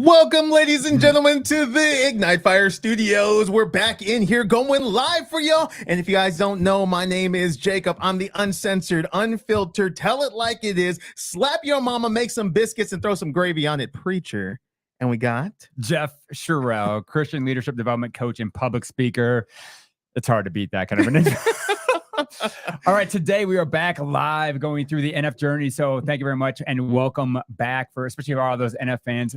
Welcome, ladies and gentlemen, to the Ignite Fire Studios. We're back in here going live for y'all. And if you guys don't know, my name is Jacob. I'm the uncensored, unfiltered, tell it like it is, slap your mama, make some biscuits, and throw some gravy on it preacher. And we got Jeff Shirrell, Christian leadership development coach and public speaker. It's hard to beat that kind of an intro. All right, today we are back live going through the NF journey. So thank you very much and welcome back for especially all those NF fans.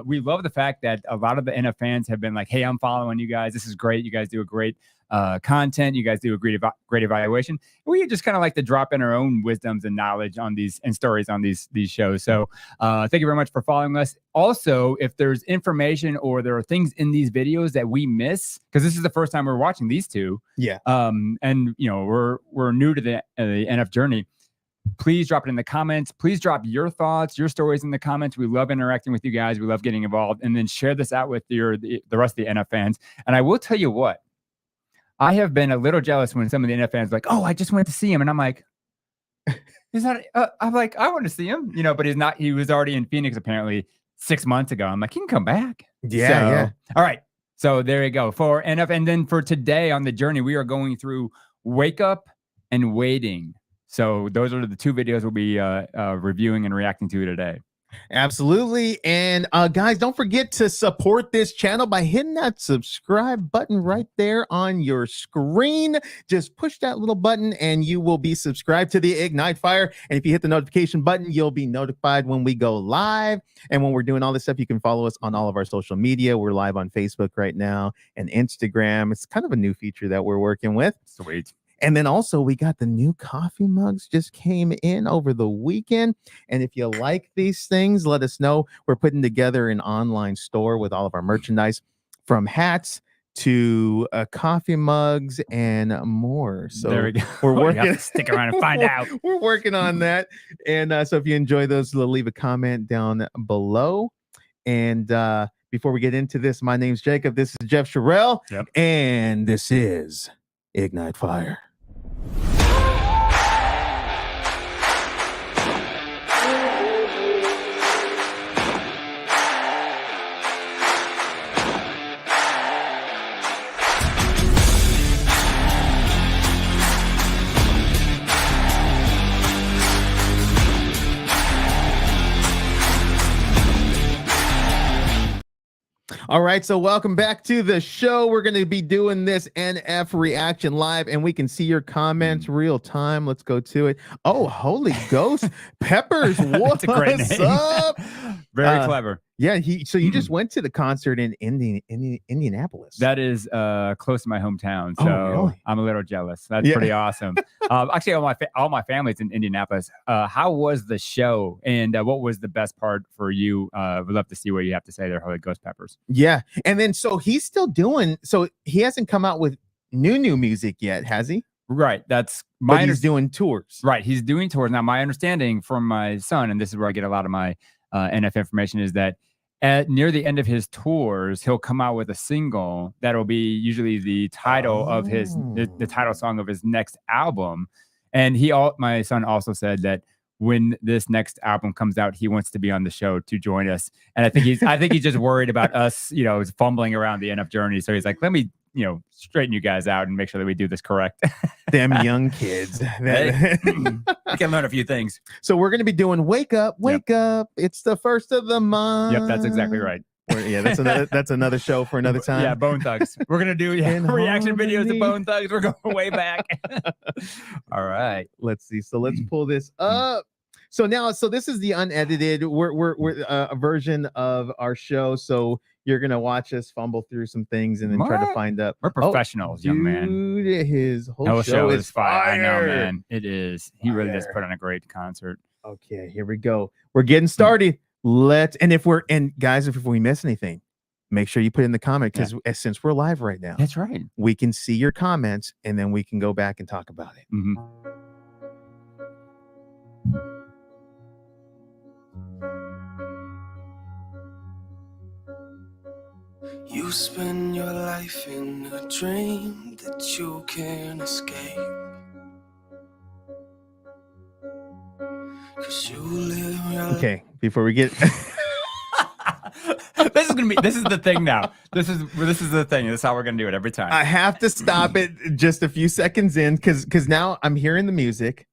We love the fact that a lot of the NF fans have been like, hey, I'm following you guys. This is great. You guys do a great content. You guys do a great evaluation. We just kind of like to drop in our own wisdoms and knowledge on these and stories on these shows. So thank you very much for following us. Also, if there's information or there are things in these videos that we miss, because this is the first time we're watching these two. Yeah. And you know, we're new to the NF journey. Please drop it in the comments. Please drop your thoughts, your stories in the comments. We love interacting with you guys. We love getting involved, and then share this out with the rest of the NF fans. And I will tell you what, I have been a little jealous when some of the NF fans are like, oh, I just went to see him. And I'm like, he's not, I'm like, I want to see him, you know, but he's not, he was already in Phoenix apparently 6 months ago. I'm like, he can come back. Yeah. All right. So there you go for NF. And then for today on the journey, we are going through Wake Up and Waiting. So those are the two videos we'll be reviewing and reacting to today. Absolutely. And guys, don't forget to support this channel by hitting that subscribe button right there on your screen. Just push that little button and you will be subscribed to the Ignite Fire. And if you hit the notification button, you'll be notified when we go live. And when we're doing all this stuff, you can follow us on all of our social media. We're live on Facebook right now and Instagram. It's kind of a new feature that we're working with. Sweet. And then also we got the new coffee mugs just came in over the weekend. And if you like these things, let us know. We're putting together an online store with all of our merchandise from hats to coffee mugs and more. So there we go. We're working. Stick around and find out. We're working on that. And so if you enjoy those, leave a comment down below. And before we get into this, my name's Jacob. This is Jeff Shirrell. Yep. And this is Ignite Fire. All right, so welcome back to the show. We're going to be doing this NF reaction live, and we can see your comments real time. Let's go to it. Oh, Holy Ghost Peppers, what's a great name. up? Very clever. Yeah, so you just went to the concert in Indianapolis. That is close to my hometown, so really? I'm a little jealous. That's pretty awesome. Actually, all my family's in Indianapolis. How was the show, and what was the best part for you? We'd love to see what you have to say there, Holy Ghost Peppers. Yeah, and then so he's still doing. So he hasn't come out with new music yet, has he? Right. That's my. But he's doing tours. Right. He's doing tours now. My understanding from my son, and this is where I get a lot of my NF information, is that near the end of his tours, he'll come out with a single that'll be usually the title of his the title song of his next album. And my son also said that when this next album comes out, he wants to be on the show to join us. And I think he's just worried about us, you know, fumbling around the NF journey. So he's like, let me, you know, straighten you guys out and make sure that we do this correct. Them young kids. Hey, you can learn a few things. So we're going to be doing Wake Up, Wake Up. It's the first of the month. Yep, that's exactly right. Yeah, that's another show for another time. Yeah, Bone Thugs. We're going to do reaction videos to Bone Thugs. We're going way back. All right. Let's see. So let's pull this up. So this is the unedited we're a version of our show. So you're gonna watch us fumble through some things and then try to find up. We're professionals, young man. His whole show is fire. I know, man. It is. He really does put on a great concert. Okay, here we go. We're getting started. Guys, if we miss anything, make sure you put in the comment, because since we're live right now, that's right, we can see your comments and then we can go back and talk about it. You spend your life in a dream that you can't escape, 'cause you live your Okay, before we get This is the thing now. This is the thing. This is how we're gonna do it every time. I have to stop it just a few seconds in because now I'm hearing the music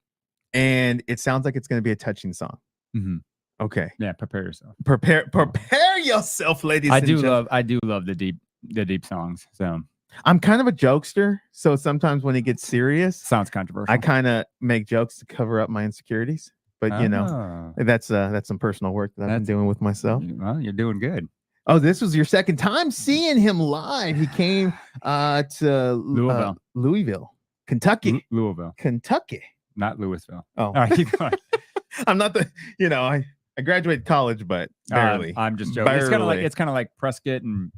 and it sounds like it's going to be a touching song. Mm-hmm. Okay. Yeah, prepare yourself. Prepare yourself, ladies. I do love the deep songs. So I'm kind of a jokester, so sometimes when it gets serious, sounds controversial. I kind of make jokes to cover up my insecurities. But you know, that's some personal work that I've been doing with myself. Well, you're doing good. Oh, this was your second time seeing him live. He came to Louisville, Kentucky. Louisville, Kentucky, not Louisville. Oh, all right, keep going. I'm not I graduated college, but barely. I'm just joking. Barely. It's kind of like Prescott and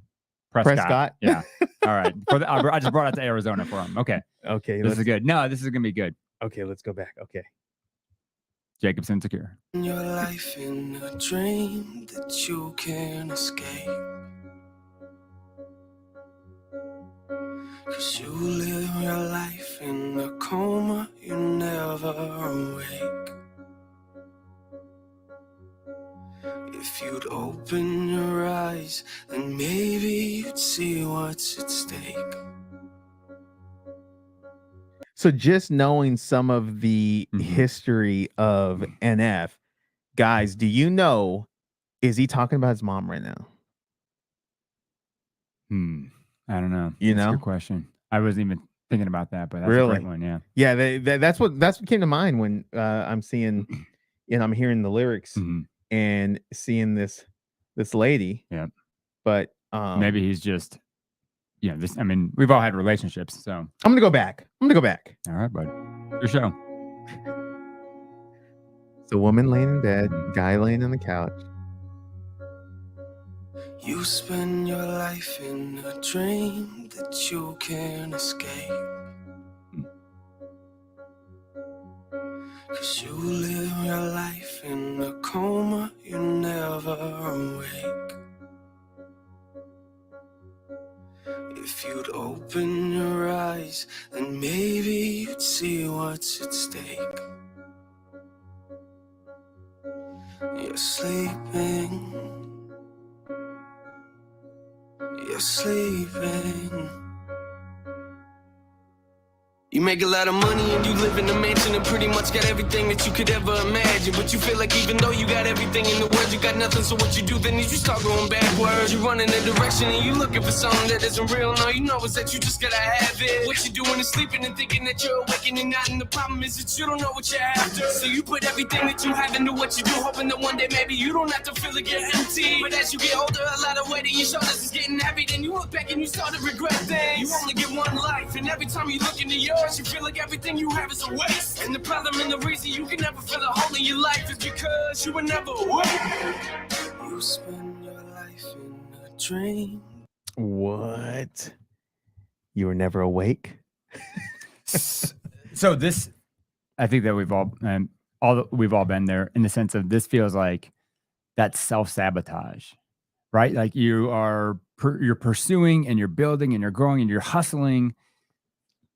Prescott. Yeah. All right. I just brought it to Arizona for him. Okay. Okay. This is good. No, this is gonna be good. Okay, let's go back. Okay. Jacob's insecure. Your life in a dream that you can't escape. 'Cause you live your life in a coma, you never awake. If you'd open your eyes, then maybe you'd see what's at stake. So just knowing some of the history of NF, guys, do you know, is he talking about his mom right now? I don't know. That's a good question. I wasn't even thinking about that, but that's really? a great one. Yeah. Yeah. That's what came to mind when I'm seeing, I'm hearing the lyrics and seeing this lady. Yeah. But maybe he's just, we've all had relationships, so I'm gonna go back. All right, bud. Your show. It's a woman laying in bed, guy laying on the couch. You spend your life in a dream that you can't escape. 'Cause you live your life in a coma, you never awake. If you'd open your eyes, then maybe you'd see what's at stake. You're sleeping. You're sleeping. You make a lot of money and you live in a mansion and pretty much got everything that you could ever imagine. But you feel like even though you got everything in the world, you got nothing. So what you do then is you start going backwards. You run in a direction and you looking for something that isn't real. No, you know it's that you just gotta have it. What you doing is sleeping and thinking that you're awake and not. And the problem is that you don't know what you're after. So you put everything that you have into what you do, hoping that one day maybe you don't have to feel it get empty. But as you get older, a lot of weight in your shoulders is getting heavy. Then you look back and you start to regret things. You only get one life, and every time you look into yours, you feel like everything you have is a waste. And the problem and the reason you can never feel a hole in your life is because you were never awake. You spend your life in a dream. What? You were never awake? So this, I think that we've all been there in the sense of this feels like that self-sabotage, right? Like you're pursuing and you're building and you're growing and you're hustling.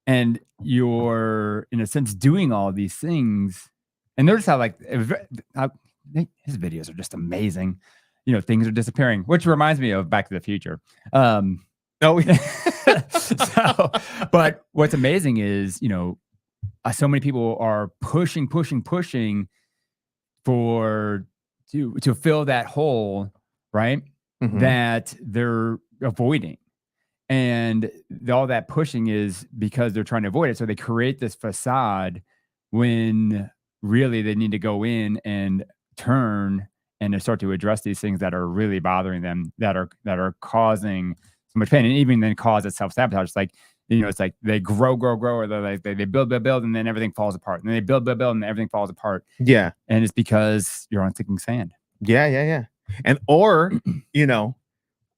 And you're, in a sense, doing all these things. And notice how, his videos are just amazing. Things are disappearing, which reminds me of Back to the Future. But what's amazing is, so many people are pushing to fill that hole, right? That they're avoiding. And all that pushing is because they're trying to avoid it. So they create this facade when really they need to go in and turn and to start to address these things that are really bothering them, that are causing so much pain, and even then cause it self-sabotage. It's like, it's like they grow, or they build, and then everything falls apart. And then they build, and everything falls apart. Yeah. And it's because you're on sinking sand. Yeah. And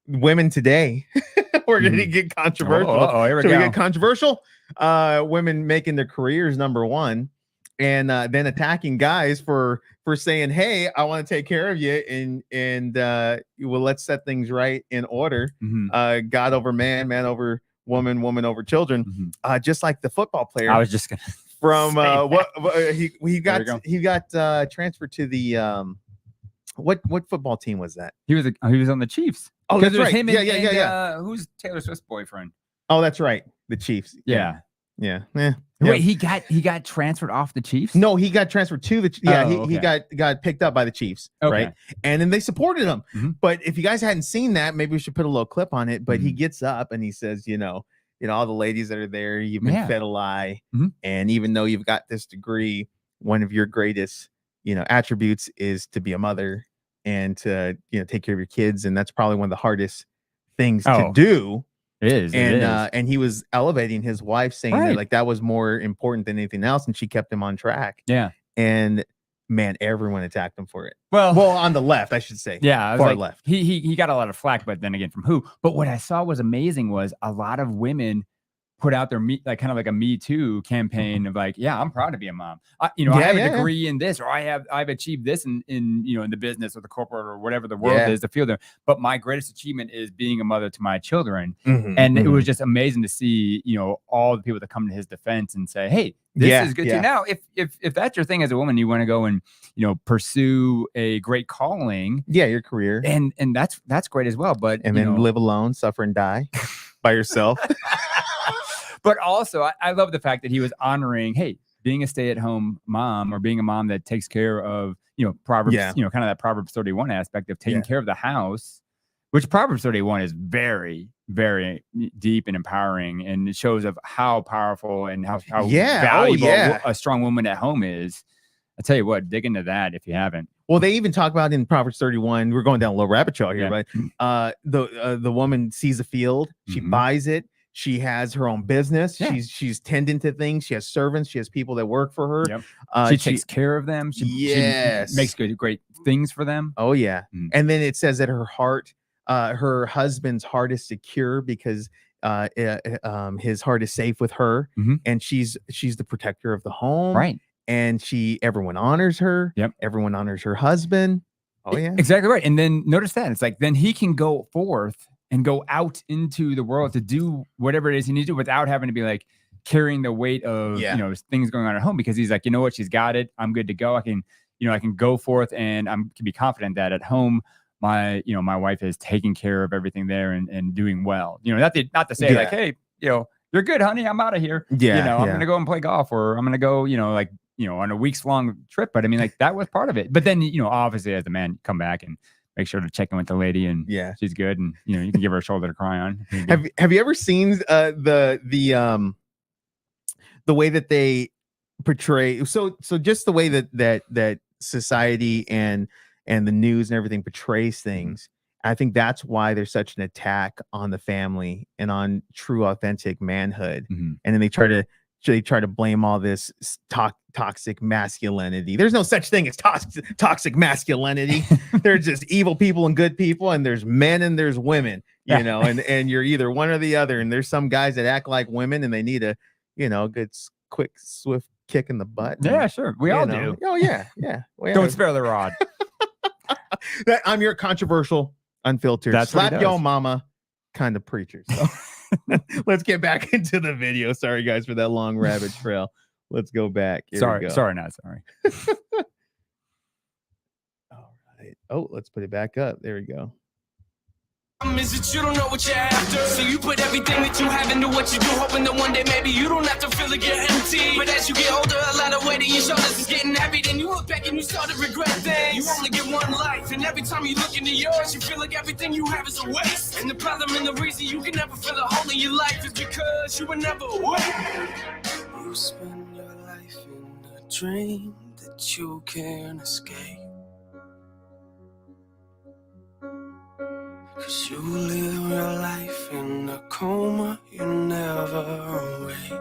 women today, we're going to get controversial. Here we go. We get controversial. Women making their careers number one, and then attacking guys for saying, "Hey, I want to take care of you," and let's set things right in order. God over man, man over woman, woman over children. Just like the football player. I was just gonna from he got transferred to the what football team was that? He was on the Chiefs. Oh, 'Cause that's it was right. him Yeah. who's Taylor Swift's boyfriend? Oh, that's right. The Chiefs. Yeah. Yeah. Wait, he got transferred off the Chiefs? No, he got transferred to the he okay. got picked up by the Chiefs, Okay. right? And then they supported him. Mhm. But if you guys hadn't seen that, maybe we should put a little clip on it. But he gets up and he says, all the ladies that are there, you've been fed a lie. Mhm. And even though you've got this degree, one of your greatest, attributes is to be a mother and to, take care of your kids. And that's probably one of the hardest things to do. It is. And he was elevating his wife, saying that like that was more important than anything else, and she kept him on track. Yeah. And man, everyone attacked him for it. Well, on the left, I should say. Yeah, far left. He got a lot of flack, but then again, from who? But what I saw was amazing was a lot of women put out their kind of like a Me Too campaign of like, yeah, I'm proud to be a mom. I have a degree in this, or I've achieved this in the business or the corporate or whatever the world is, the field there. But my greatest achievement is being a mother to my children. And it was just amazing to see, all the people that come to his defense and say, hey, this is good too. Now, if that's your thing as a woman, you want to go and pursue a great calling. Yeah, your career. And that's great as well. But then live alone, suffer and die by yourself. But also, I love the fact that he was honoring, hey, being a stay-at-home mom or being a mom that takes care of, Proverbs, kind of that Proverbs 31 aspect of taking care of the house, which Proverbs 31 is very, very deep and empowering, and it shows of how powerful and how valuable a strong woman at home is. I tell you what, dig into that if you haven't. Well, they even talk about in Proverbs 31. We're going down a little rabbit trail here, but the woman sees a field, she buys it. She has her own business. Yeah. She's tending to things. She has servants. She has people that work for her. Yep. She takes care of them. She makes great things for them. Oh yeah. And then it says that her husband's heart is secure because his heart is safe with her, and she's the protector of the home. Right. And everyone honors her. Yep. Everyone honors her husband. Oh yeah. Exactly right. And then notice that it's like then he can go forth and go out into the world to do whatever it is he needs to do without having to be like carrying the weight of things going on at home, because he's like, what, she's got it. I'm good to go. I can go forth and I can be confident that at home my wife is taking care of everything there and doing well. Not to say like, hey, you're good, honey. I'm out of here. Yeah. I'm gonna go and play golf, or I'm gonna go, on a week's long trip. But I mean, like that was part of it. But then, obviously as a man, come back and make sure to check in with the lady, and she's good, and you can give her a shoulder to cry on. Have you ever seen the way that they portray? So just the way that society and the news and everything portrays things. I think that's why there's such an attack on the family and on true, authentic manhood. And then they try to blame all this toxic masculinity. There's no such thing as toxic masculinity. There's just evil people and good people, and there's men and there's women, and you're either one or the other. And there's some guys that act like women and they need a, good, quick, swift kick in the butt. Yeah, sure. We all do. Oh yeah. Well, don't spare the rod. I'm your controversial, unfiltered, slap your mama kind of preacher. So let's get back into the video. Sorry guys for that long rabbit trail. Let's go back. Sorry. All right. Oh, let's put it back up. There we go. Is it you don't know what you're after? So you put everything that you have into what you do, hoping that one day maybe you don't have to feel like you're empty. But as you get older, a lot of weight on your shoulders is getting heavy. Then you look back and you start to regret things. You only get one life, and every time you look into yours, you feel like everything you have is a waste. And the problem and the reason you can never feel a hole in your life is because you were never aware. You spend your life in a dream that you can't escape. 'Cause you live your life in a coma, you never awake.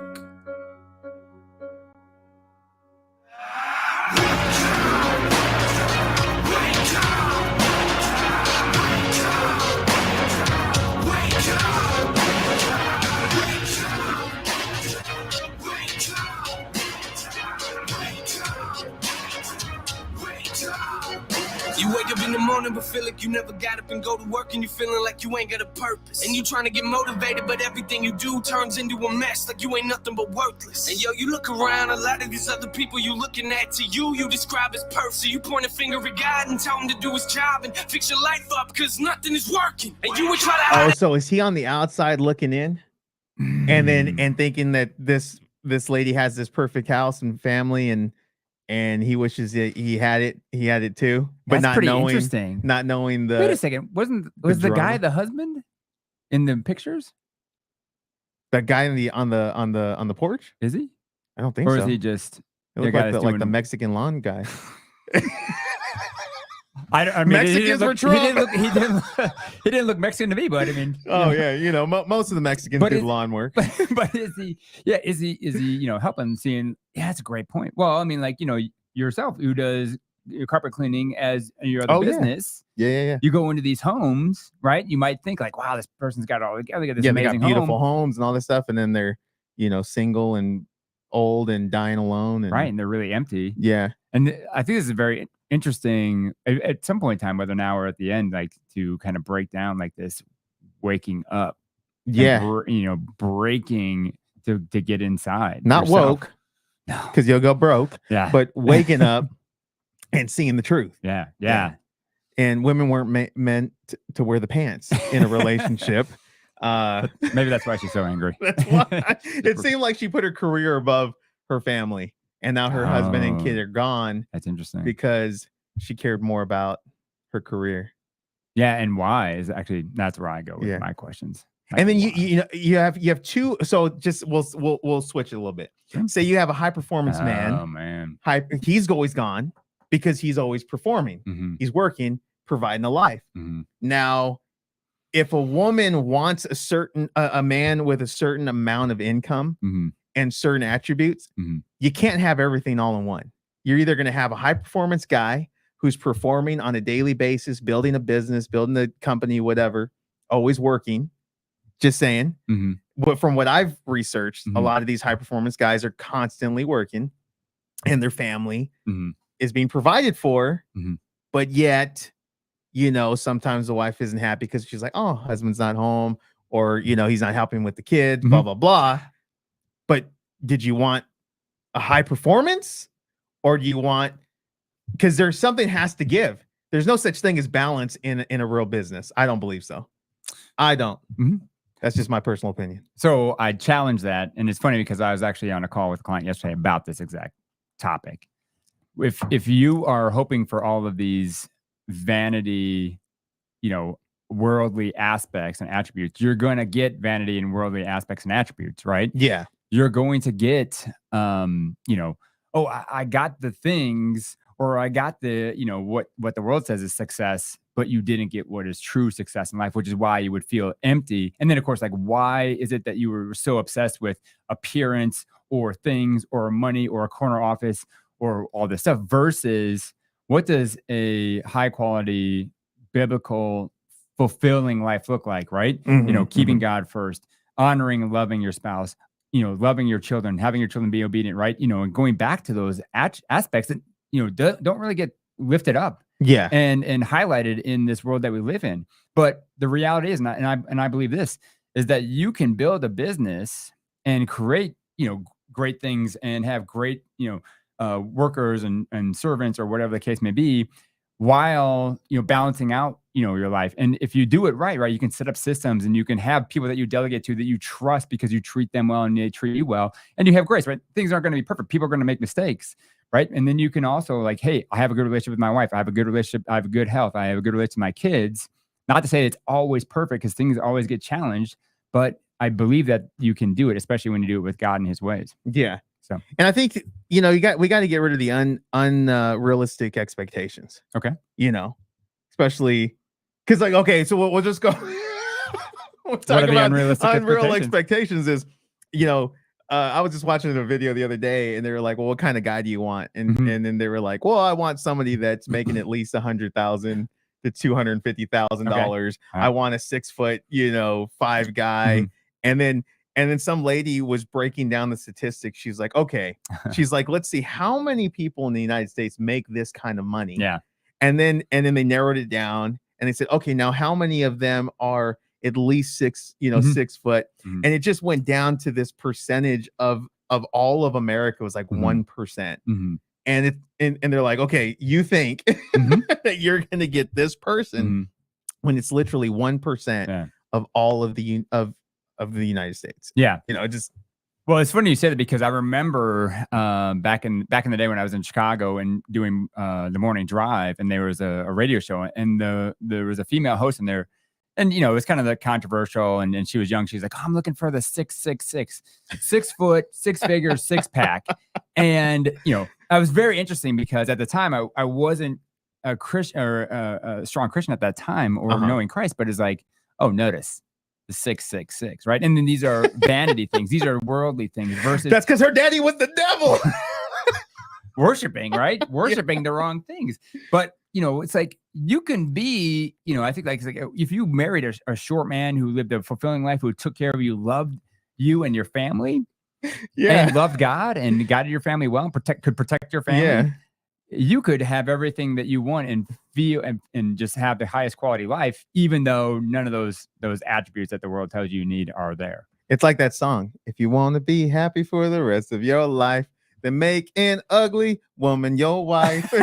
You wake up in the morning but feel like you never got up and go to work, and you feeling like you ain't got a purpose. And you trying to get motivated, but everything you do turns into a mess, like you ain't nothing but worthless. And yo, you look around, a lot of these other people you looking at, to you describe as perfect. So you point a finger at God and tell him to do his job and fix your life up, because nothing is working. And you would try to hide. Oh, so is he on the outside looking in, and thinking that this lady has this perfect house and family, and he wishes that he had it too, but That's not pretty knowing, interesting. not knowing the. Wait a second, was the guy drama. the husband in the pictures? That guy on the porch? Is he? I don't think Or so. is he just It looked like the Mexican lawn guy. I mean, Mexicans were Trump. He didn't look Mexican to me, but I mean, Oh yeah, most of the Mexicans do lawn work. But is he? Yeah, is he? Helping seeing? Yeah, that's a great point. Well, I mean, like yourself, who does your carpet cleaning as your other business. Yeah. You go into these homes, right? You might think like, wow, this person's got it all together. They got this They got amazing beautiful home. homes and all this stuff, and then they're single and old and dying alone, and right? And they're really empty. Yeah. And I think this is very interesting at some point in time, whether now or at the end, like to kind of break down like this waking up. Yeah. Breaking to get inside. Not yourself. woke, because you'll go broke. Yeah. But waking up and seeing the truth. Yeah. And women weren't meant to wear the pants in a relationship. Maybe that's why she's so angry. That's why it seemed like she put her career above her family, and now her husband and kid are gone. That's interesting, because she cared more about her career. Yeah, and why is actually that's where I go with my questions. And then you have two. So just we'll switch it a little bit. Sure. Say you have a high performance man. Oh man, he's always gone because he's always performing. Mm-hmm. He's working, providing a life. Mm-hmm. Now, if a woman wants a man with a certain amount of income mm-hmm. and certain attributes, mm-hmm. you can't have everything all in one. You're either going to have a high performance guy who's performing on a daily basis, building a business, building a company, whatever, always working. Just saying. Mm-hmm. But from what I've researched, mm-hmm. a lot of these high performance guys are constantly working, and their family mm-hmm. is being provided for. Mm-hmm. But yet, sometimes the wife isn't happy because she's like, oh, husband's not home, or, he's not helping with the kids, mm-hmm. blah, blah, blah. But did you want a high performance, or do you want, because there's something has to give. There's no such thing as balance in a real business. I don't believe so. I don't. Mm-hmm. That's just my personal opinion. So I challenge that. And it's funny because I was actually on a call with a client yesterday about this exact topic. If you are hoping for all of these vanity, worldly aspects and attributes, you're going to get vanity and worldly aspects and attributes, right? Yeah. You're going to get, I got the things, or I got the, what the world says is success, but you didn't get what is true success in life, which is why you would feel empty. And then, of course, like, why is it that you were so obsessed with appearance or things or money or a corner office or all this stuff versus what does a high quality, biblical, fulfilling life look like, right? Mm-hmm, keeping God first, honoring and loving your spouse, loving your children, having your children be obedient, right? And going back to those aspects that, don't really get lifted up. Yeah. And highlighted in this world that we live in. But the reality is, and I believe this, is that you can build a business and create, great things and have great, workers and servants or whatever the case may be, while, balancing out, your life. And if you do it right, you can set up systems and you can have people that you delegate to that you trust because you treat them well and they treat you well, and you have grace, right? Things aren't going to be perfect. People are going to make mistakes. Right. And then you can also like, hey, I have a good relationship with my wife. I have a good relationship. I have good health. I have a good relationship with my kids. Not to say it's always perfect because things always get challenged, but I believe that you can do it, especially when you do it with God and his ways. Yeah. So, and I think, we got to get rid of the unrealistic expectations. Okay. Especially because like, okay, so we'll just go. We'll talk about unreal expectations is, I was just watching a video the other day and they were like, well, what kind of guy do you want? And mm-hmm. and then they were like, well, I want somebody that's making at least $100,000 to $250,000. Okay. I want a 6 foot, 5 guy. Mm-hmm. And then some lady was breaking down the statistics. She's like, okay, she's like, let's see how many people in the United States make this kind of money. Yeah. And then they narrowed it down and they said, okay, now how many of them are at least 6, Mhm. 6 foot? Mhm. And it just went down to this percentage of all of America was like Mhm. 1%. Mhm. And they're like, okay, you think Mhm. that you're gonna get this person Mhm. when it's literally 1% Yeah. of all of the of the United States. Yeah. Just Well, it's funny you say that because I remember back in the day when I was in Chicago and doing the morning drive, and there was a radio show, and there was a female host in there, and it was kind of the controversial, and she was young. She's like, oh, I'm looking for the 6'6", 6 foot, 6 figure, 6-pack, and I was very interesting because at the time I wasn't a Christian or a strong Christian at that time or knowing Christ, but it's like, oh, notice. The 666, right? And then these are vanity things. These are worldly things versus that's because her daddy was the devil. worshiping, right? Worshiping the wrong things. But it's like you can be, I think like if you married a short man who lived a fulfilling life, who took care of you, loved you and your family, and loved God and guided your family well, and could protect your family. You could have everything that you want and feel and just have the highest quality life, even though none of those attributes that the world tells you need are there. It's like that song. If you want to be happy for the rest of your life, then make an ugly woman your wife.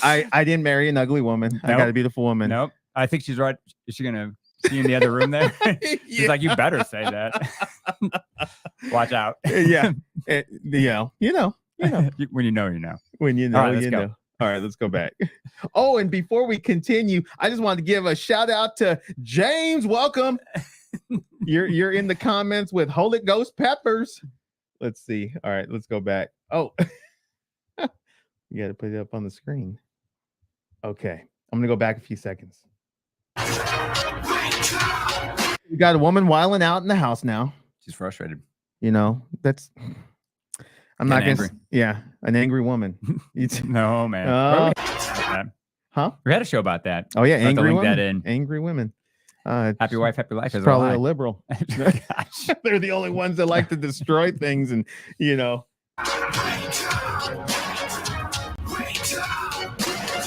I didn't marry an ugly woman. Nope. I got a beautiful woman. Nope. I think she's right. Is she gonna see you in the other room there? She's like, you better say that. Watch out. Yeah. You know. When you know, you know. When you know, All right, let's you go. know. All right, let's go back. Oh, and before we continue, I just wanted to give a shout out to James. Welcome. You're in the comments with Holy Ghost Peppers. Let's see. All right, let's go back. Oh, you got to put it up on the screen. Okay, I'm gonna go back a few seconds. We got a woman wilding out in the house now. She's frustrated. That's. I'm not angry. An angry woman. No, man. Huh? We had a show about that. Oh yeah, I'll have to angry link women. that in. Angry women. Happy wife, happy life. Is Probably a a liberal. Gosh. They're the only ones that like to destroy things, and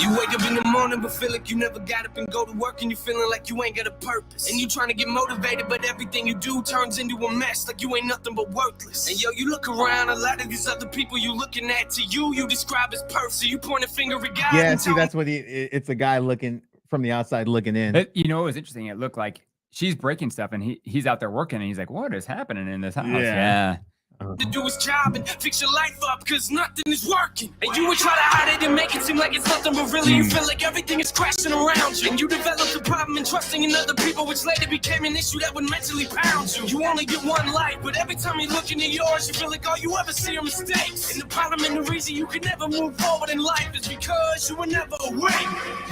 You wake up in the morning but feel like you never got up and go to work, and you feeling like you ain't got a purpose, and you trying to get motivated, but everything you do turns into a mess, like you ain't nothing but worthless. And yo, you look around, a lot of these other people you looking at, to you describe as perfect, so you point a finger at God. Yeah, see, that's what it's a guy looking from the outside looking in. It was interesting. It looked like she's breaking stuff, and he's out there working, and he's like, what is happening in this house? Yeah. To do his job and fix your life up, cause nothing is working, and you would try to hide it and make it seem like it's nothing, but really you feel like everything is crashing around you, and you developed a problem in trusting in other people, which later became an issue that would mentally pound you. You only get one life, but every time you look into yours, you feel like all you ever see are mistakes, and the problem and the reason you can never move forward in life is because you were never awake.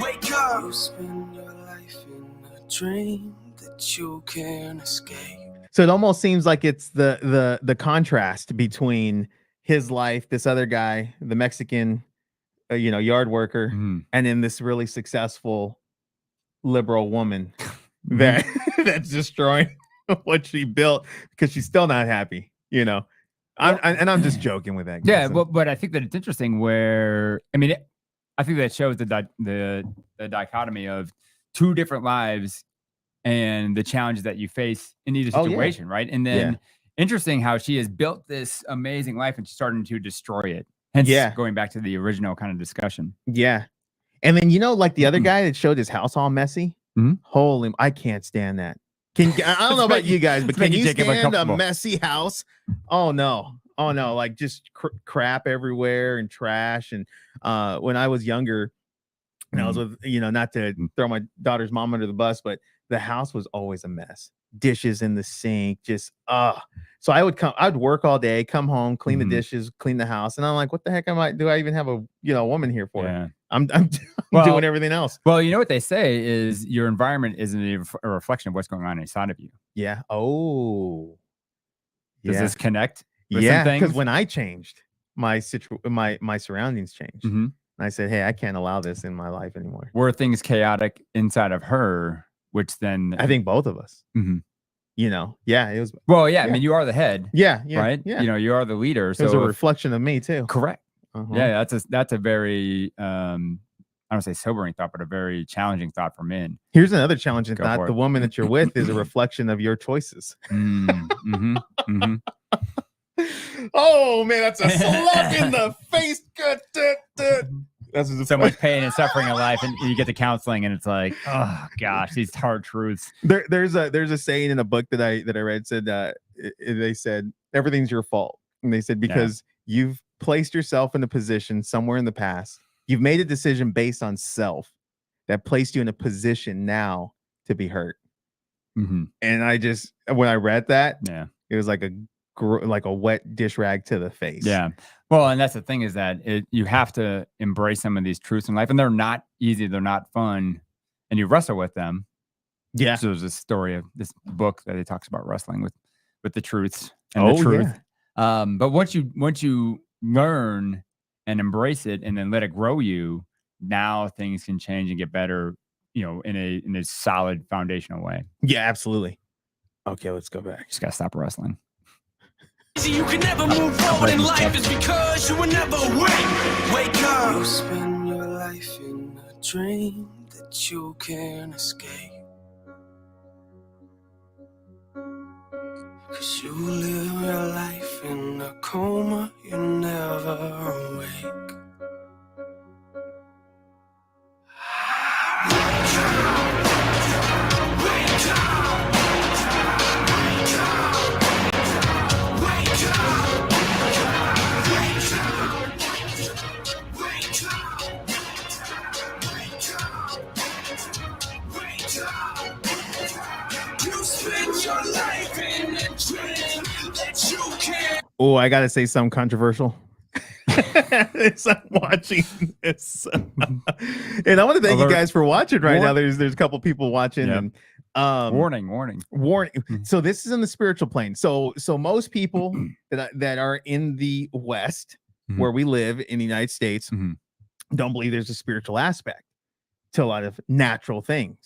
Wake up. You spend your life in a dream that you can't escape. So it almost seems like it's the contrast between his life, this other guy, the Mexican, yard worker, and then this really successful liberal woman that's destroying what she built because she's still not happy. I'm just joking with that. Yeah, but I think that it's interesting where I think that shows the dichotomy of two different lives and the challenges that you face in either situation, right? And then interesting how she has built this amazing life and she's starting to destroy it. Hence, going back to the original kind of discussion. Yeah. And then, like the other guy that showed his house all messy. Holy, I can't stand that. I don't know about you guys, but can you stand a messy house? Oh no. Like just crap everywhere and trash. And when I was younger, and I was with, not to throw my daughter's mom under the bus, but the house was always a mess. Dishes in the sink, just So I'd work all day, come home, clean the dishes, clean the house, and I'm like, what the heck do I even have a woman here for? Yeah. I'm doing everything else. Well, what they say is your environment isn't a reflection of what's going on inside of you. Yeah. Oh. Does this connect? Yeah, because when I changed, my surroundings changed. And I said, hey, I can't allow this in my life anymore. Were things chaotic inside of her? Which then I think both of us, it was. Well, yeah. I mean, you are the head. Yeah. Right. Yeah. You are the leader. So it was a reflection of me too. Correct. Yeah. That's a very I don't say sobering thought, but a very challenging thought for men. Here's another challenging Go thought. for The it. woman that you're with is a reflection of your choices. Oh man, that's a slap in the face. That's So much pain and suffering in life, and you get to counseling, and it's like, oh gosh, these hard truths. There's a saying in a book that I read said they said everything's your fault, and they said because you've placed yourself in a position somewhere in the past, you've made a decision based on self that placed you in a position now to be hurt. And I just, when I read that, it was like a wet dish rag to the face. Yeah. Well, and that's the thing is that you have to embrace some of these truths in life, and they're not easy. They're not fun, and you wrestle with them. Yeah. So there's a story of this book that he talks about wrestling with the truths and the truth. Yeah. But once you learn and embrace it and then let it grow you, now things can change and get better, in a solid foundational way. Yeah, absolutely. Okay, let's go back. Just gotta stop wrestling. You can never move forward in life is because you will never wake up. You spend your life in a dream that you can't escape. Cause you live your life in a coma, you never awake. Oh, I gotta say something controversial. As I'm watching this, and I want to thank you guys for watching right now. There's a couple people watching, and warning. So this is in the spiritual plane. So most people that are in the West, where we live in the United States, don't believe there's a spiritual aspect to a lot of natural things.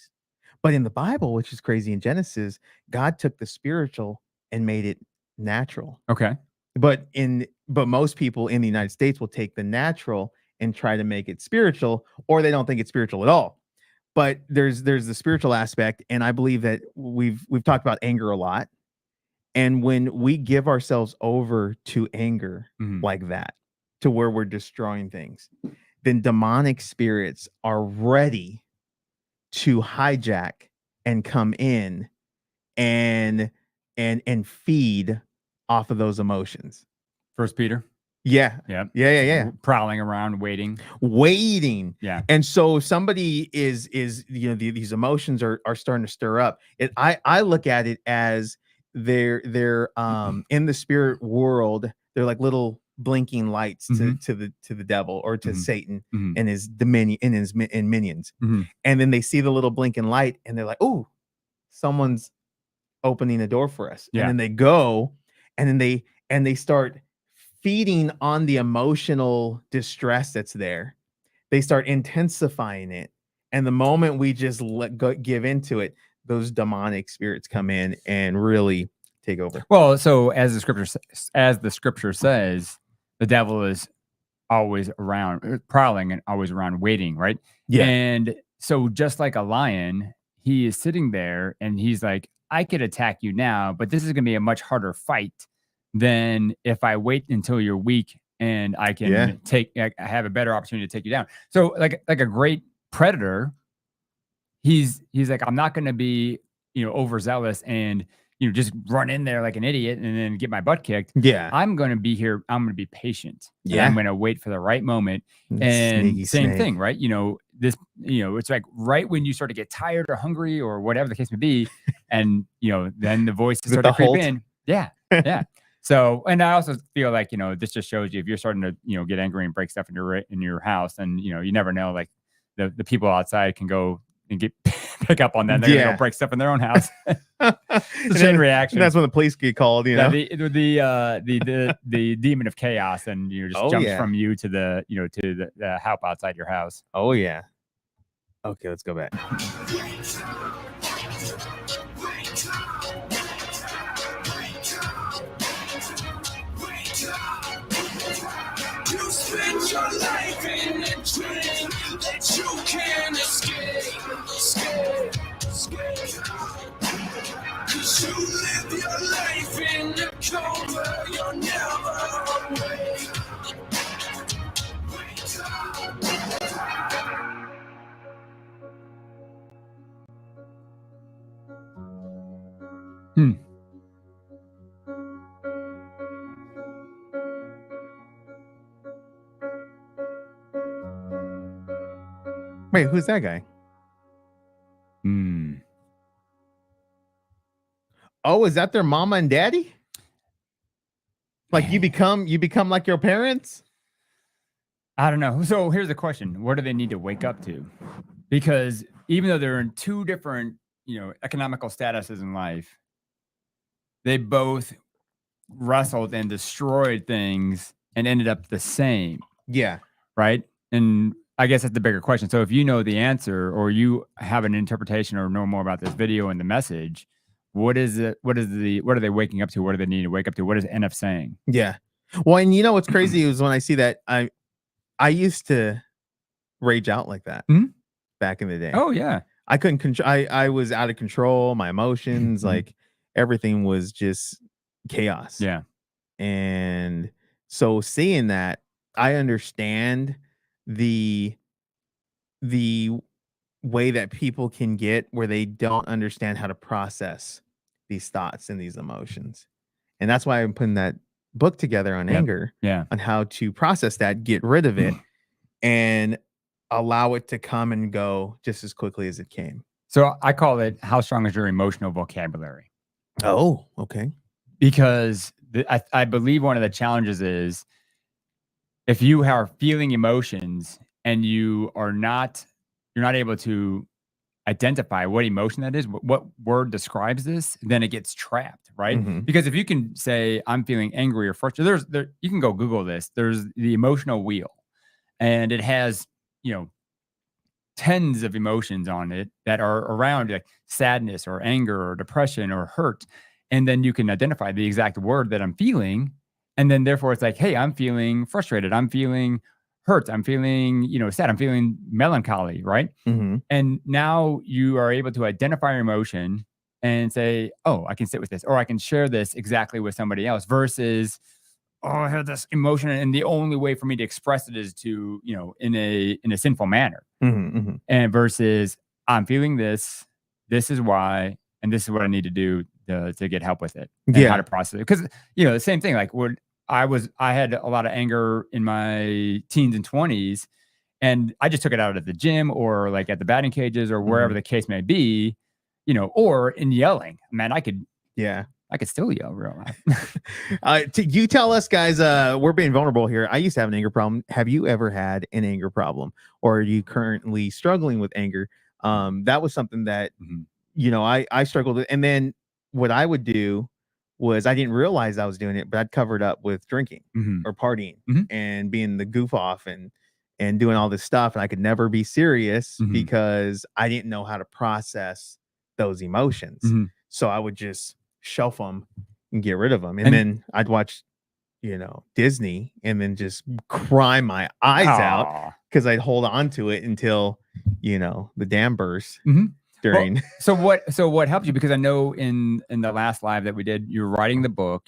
But in the Bible, which is crazy, in Genesis, God took the spiritual and made it natural. Okay. But most people in the United States will take the natural and try to make it spiritual, or they don't think it's spiritual at all. But there's the spiritual aspect, and I believe that we've talked about anger a lot. And when we give ourselves over to anger like that, to where we're destroying things, then demonic spirits are ready to hijack and come in and feed off of those emotions. 1 Peter. Yeah. Prowling around, waiting. Yeah. And so somebody is these emotions are starting to stir up. I look at it as they're in the spirit world, they're like little blinking lights to the devil or to Satan and his dominion and minions. And then they see the little blinking light and they're like, oh, someone's opening a door for us. And then they go and then they start feeding on the emotional distress that's there. They start intensifying it. And the moment we just give into it, those demonic spirits come in and really take over. Well, so as the scripture says, the devil is always around, prowling and always around waiting, right? Yeah. And so just like a lion, he is sitting there and he's like, I could attack you now, but this is going to be a much harder fight than if I wait until you're weak and I can I have a better opportunity to take you down. So like a great predator, he's like, I'm not going to be, overzealous and, just run in there like an idiot and then get my butt kicked. Yeah. I'm going to be here. I'm going to be patient. Yeah. I'm going to wait for the right moment. And same thing, right? It's like right when you start to get tired or hungry or whatever the case may be. And, then the voices start to creep in. Yeah. Yeah. So, and I also feel like, this just shows you if you're starting to, get angry and break stuff in your house, and, you never know, like the people outside can go and pick up on that. They're gonna go break stuff in their own house. It's a chain reaction. That's when the police get called, the demon of chaos, and just jumps from you to the help outside your house. Oh yeah. Okay, let's go back. You spend your life in a dream that but you can't escape. Escape, escape. 'Cause you live your life in the coma, you're never awake. Hmm. Wait, who's that guy? Hmm. Oh, is that their mama and daddy? Like Man. you become like your parents? I don't know. So here's the question: what do they need to wake up to? Because even though they're in two different, economical statuses in life, they both wrestled and destroyed things and ended up the same, Yeah. right? And I guess that's the bigger question. So if you know the answer or you have an interpretation or know more about this video and the message, what is it? What are they waking up to? What do they need to wake up to? What is NF saying? Yeah. Well, and you know what's crazy is when I see that I used to rage out like that Mhm. back in the day. Oh yeah. I couldn't control. I was out of control. My emotions, Mhm. like everything, was just chaos. Yeah. And so seeing that, I understand the the way that people can get where they don't understand how to process these thoughts and these emotions. And that's why I'm putting that book together on Yep. anger, Yeah. on how to process that, get rid of it, and allow it to come and go just as quickly as it came. So I call it how strong is your emotional vocabulary? Oh, okay. Because I believe one of the challenges is if you are feeling emotions and you're not able to identify what emotion that is, what word describes this, then it gets trapped, right? Mhm. Because if you can say I'm feeling angry or frustrated, you can go Google this. There's the emotional wheel, and it has tens of emotions on it that are around like sadness or anger or depression or hurt. And then you can identify the exact word that I'm feeling. And then therefore it's like, hey, I'm feeling frustrated. I'm feeling hurt. I'm feeling, sad. I'm feeling melancholy. Right. Mhm. And now you are able to identify your emotion and say, oh, I can sit with this, or I can share this exactly with somebody else versus, oh, I had this emotion. And the only way for me to express it is to, in a sinful manner. Mhm. Mhm. And versus I'm feeling this, this is why, and this is what I need to do to get help with it and how Yeah. to process it. Because the same thing. Like when I had a lot of anger in my teens and 20s, and I just took it out at the gym or like at the batting cages or wherever Mhm. the case may be, or in yelling. Man, Yeah. I could still yell real loud. You tell us, guys. We're being vulnerable here. I used to have an anger problem. Have you ever had an anger problem, or are you currently struggling with anger? That was something that Mhm. I struggled with. And then what I would do was I didn't realize I was doing it, but I'd cover it up with drinking Mhm. or partying Mhm. and being the goof off and doing all this stuff. And I could never be serious Mhm. because I didn't know how to process those emotions. Mhm. So I would just shelf them and get rid of them. And And then I'd watch, Disney and then just cry my eyes out aw. because I'd hold on to it until, the dam burst Mhm. Well, during. so what helped you? Because I know in the last live that we did, you're writing the book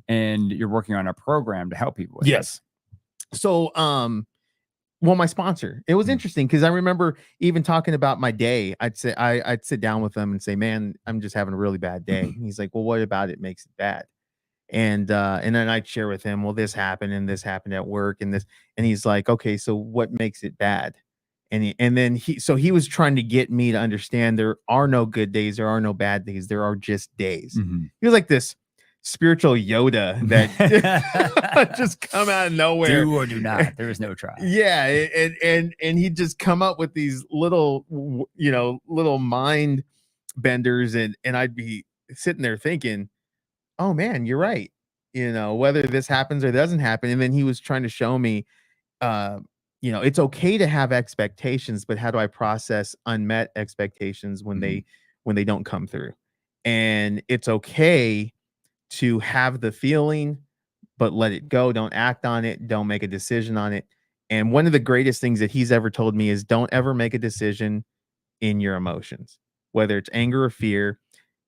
and you're working on a program to help people with Yes. So, well, my sponsor, it was Mm. interesting because I remember even talking about my day. I'd sit down with him and say, "Man, I'm just having a really bad day." And he's like, "Well, what about it makes it bad?" And then I'd share with him, "Well, this happened and this happened at work and this," and he's like, "Okay, so what makes it bad?" And then he was trying to get me to understand there are no good days, there are no bad days, there are just days. Mhm. He was like this spiritual Yoda that just come out of nowhere. Do or do not. There is no try. Yeah, and he'd just come up with these little little mind benders, and I'd be sitting there thinking, "Oh man, you're right." Whether this happens or doesn't happen. And then he was trying to show me, uh, it's okay to have expectations, but how do I process unmet expectations when Mhm. they don't come through? And it's okay to have the feeling, but let it go. Don't act on it. Don't make a decision on it. And one of the greatest things that he's ever told me is don't ever make a decision in your emotions, whether it's anger or fear.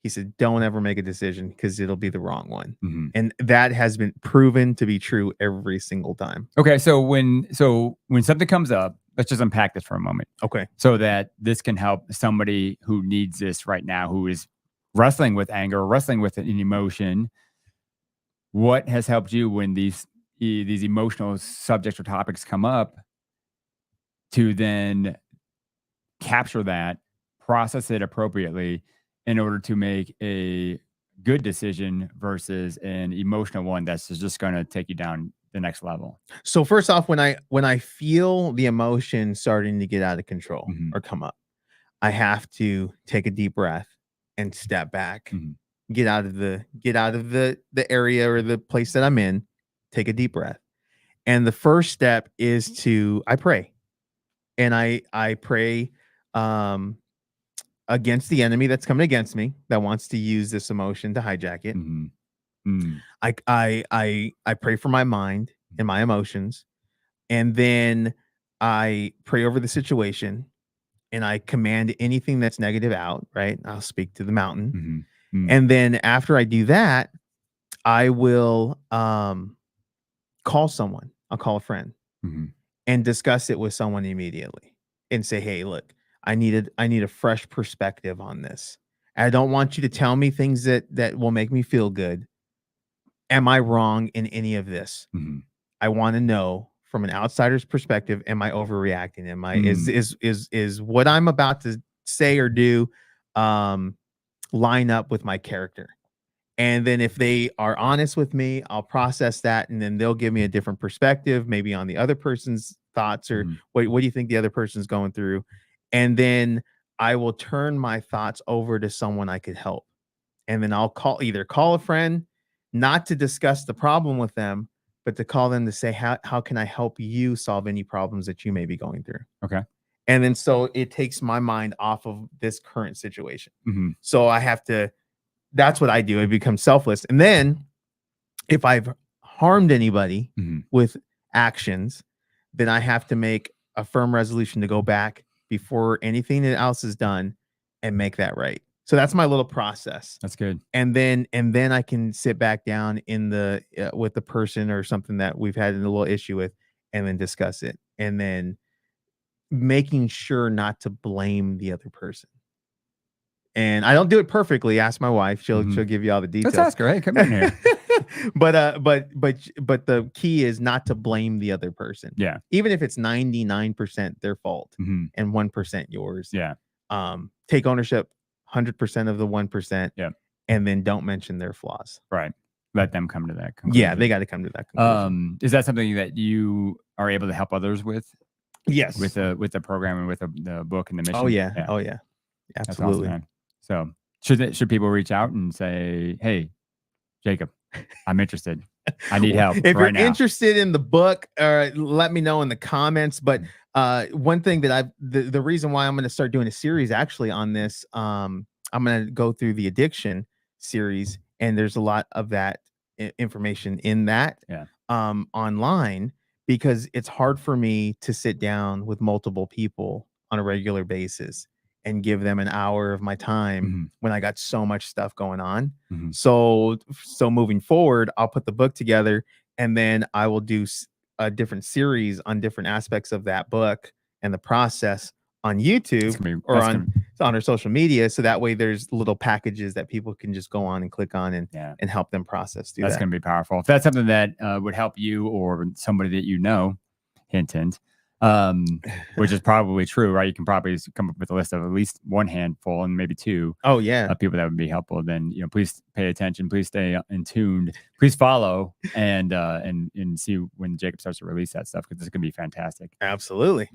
He said, don't ever make a decision because it'll be the wrong one. And that has been proven to be true every single time. Okay. So when something comes up, let's just unpack this for a moment. Okay. So that this can help somebody who needs this right now, who is wrestling with anger, wrestling with an emotion. What has helped you when these emotional subjects or topics come up to then capture that, process it appropriately in order to make a good decision versus an emotional one that's just going to take you down the next level? So first off, when I feel the emotion starting to get out of control or come up, I have to take a deep breath and step back, get out of the area or the place that I'm in, take a deep breath. And the first step is I pray. And I pray against the enemy that's coming against me, that wants to use this emotion to hijack it. I pray for my mind and my emotions, and then I pray over the situation, and I command anything that's negative out. Right, I'll speak to the mountain, and then after I do that, I will call someone. I'll call a friend and discuss it with someone immediately, and say, "Hey, look, I need a fresh perspective on this. I don't want you to tell me things that will make me feel good. Am I wrong in any of this? I want to know from an outsider's perspective, am I overreacting? Am I is what I'm about to say or do line up with my character?" And then if they are honest with me, I'll process that, and then they'll give me a different perspective, maybe on the other person's thoughts, or what do you think the other person's going through? And then I will turn my thoughts over to someone I could help. And then I'll either call a friend, not to discuss the problem with them, but to call them to say, how can I help you solve any problems that you may be going through? Okay. And then so it takes my mind off of this current situation. So I have to, that's what I do. I become selfless. And then if I've harmed anybody with actions, then I have to make a firm resolution to go back before anything else is done and make that right. So that's my little process. That's good. And then I can sit back down in the with the person or something that we've had a little issue with, and then discuss it, and then making sure not to blame the other person. And I don't do it perfectly. Ask my wife; she'll give you all the details. Let's ask her. Hey, come in here. But the key is not to blame the other person. Yeah. Even if it's 99% their fault and 1% yours. Yeah. Take ownership 100% of the 1%. Yeah. And then don't mention their flaws. Right. Let them come to that conclusion. Yeah, they got to come to that conclusion. Is that something that you are able to help others with? Yes. With the program and with the book and the mission? Oh yeah. Oh yeah. Absolutely. That's awesome, so should people reach out and say, "Hey, Jacob, I'm interested. I need help." If you're interested in the book, let me know in the comments. But one thing that the reason why I'm going to start doing a series actually on this, I'm going to go through the addiction series, and there's a lot of that information in that online, because it's hard for me to sit down with multiple people on a regular basis and give them an hour of my time when I got so much stuff going on. So moving forward, I'll put the book together, and then I will do a different series on different aspects of that book and the process on YouTube or on our social media. So that way there's little packages that people can just go on and click on and help them process through. That's going to be powerful. If that's something that would help you or somebody that you know, hint, which is probably true, right? You can probably come up with a list of at least one handful and maybe two. Oh yeah, people that would be helpful. Then please pay attention. Please stay in tuned. Please follow and see when Jacob starts to release that stuff, because this is gonna be fantastic. Absolutely.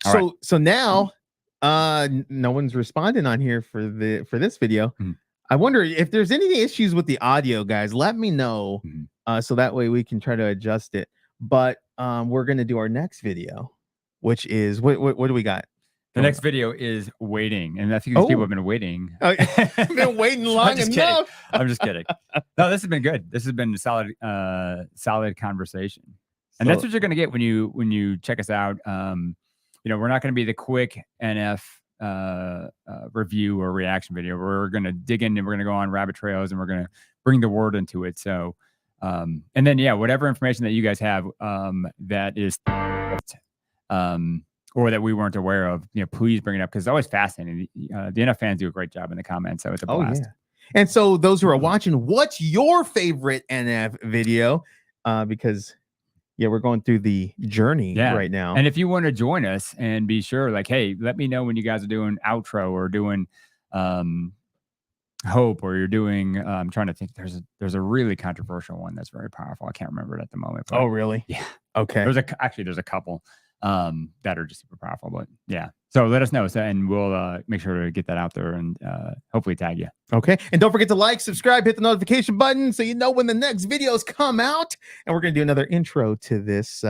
So now, no one's responding on here for this video. I wonder if there's any issues with the audio, guys. Let me know, so that way we can try to adjust it. But we're gonna do our next video, which is what do we got? The next video is waiting, and I think these people have been waiting. I've been waiting long enough. I'm just kidding. No, this has been good. This has been a solid conversation. And that's what you're going to get when you check us out. We're not going to be the quick NF review or reaction video. We're going to dig in and we're going to go on rabbit trails and we're going to bring the word into it. So, and then, whatever information that you guys have that is, or that we weren't aware of, please bring it up because it's always fascinating. The NF fans do a great job in the comments. So it's a blast. Yeah. And so those who are watching, what's your favorite NF video? Because we're going through the journey right now. And if you want to join us and be sure, like, hey, let me know when you guys are doing outro or doing hope, or you're doing I'm trying to think, there's a really controversial one that's very powerful. I can't remember it at the moment. Oh, really? Yeah. Okay. There's a couple that are just super powerful, but so let us know, and we'll make sure to get that out there and hopefully tag you. Okay. And don't forget to like, subscribe, hit the notification button so you know when the next videos come out. And we're going to do another intro to this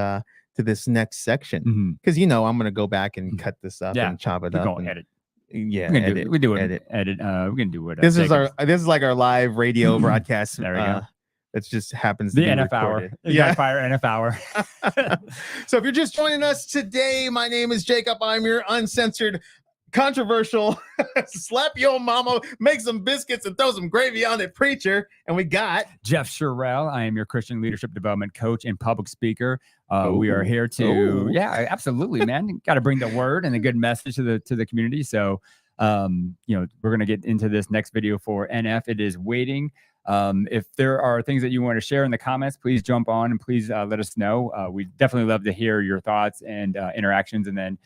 next section because I'm going to go back and cut this up and chop it up and edit. Yeah, edit. We do it. Edit. We're gonna do what this is like our live radio broadcast. There we go. It just happens the to be NF recorded. hour. Yeah, fire NF hour. So if you're just joining us today, my name is Jacob. I'm your uncensored, controversial, slap your mama, make some biscuits and throw some gravy on it preacher. And we got Jeff Shirrell. I am your Christian leadership development coach and public speaker. We are here to, absolutely, man. Got to bring the word and a good message to the community. So, we're going to get into this next video for NF. It is waiting. If there are things that you want to share in the comments, please jump on and please let us know. We definitely love to hear your thoughts and interactions, and then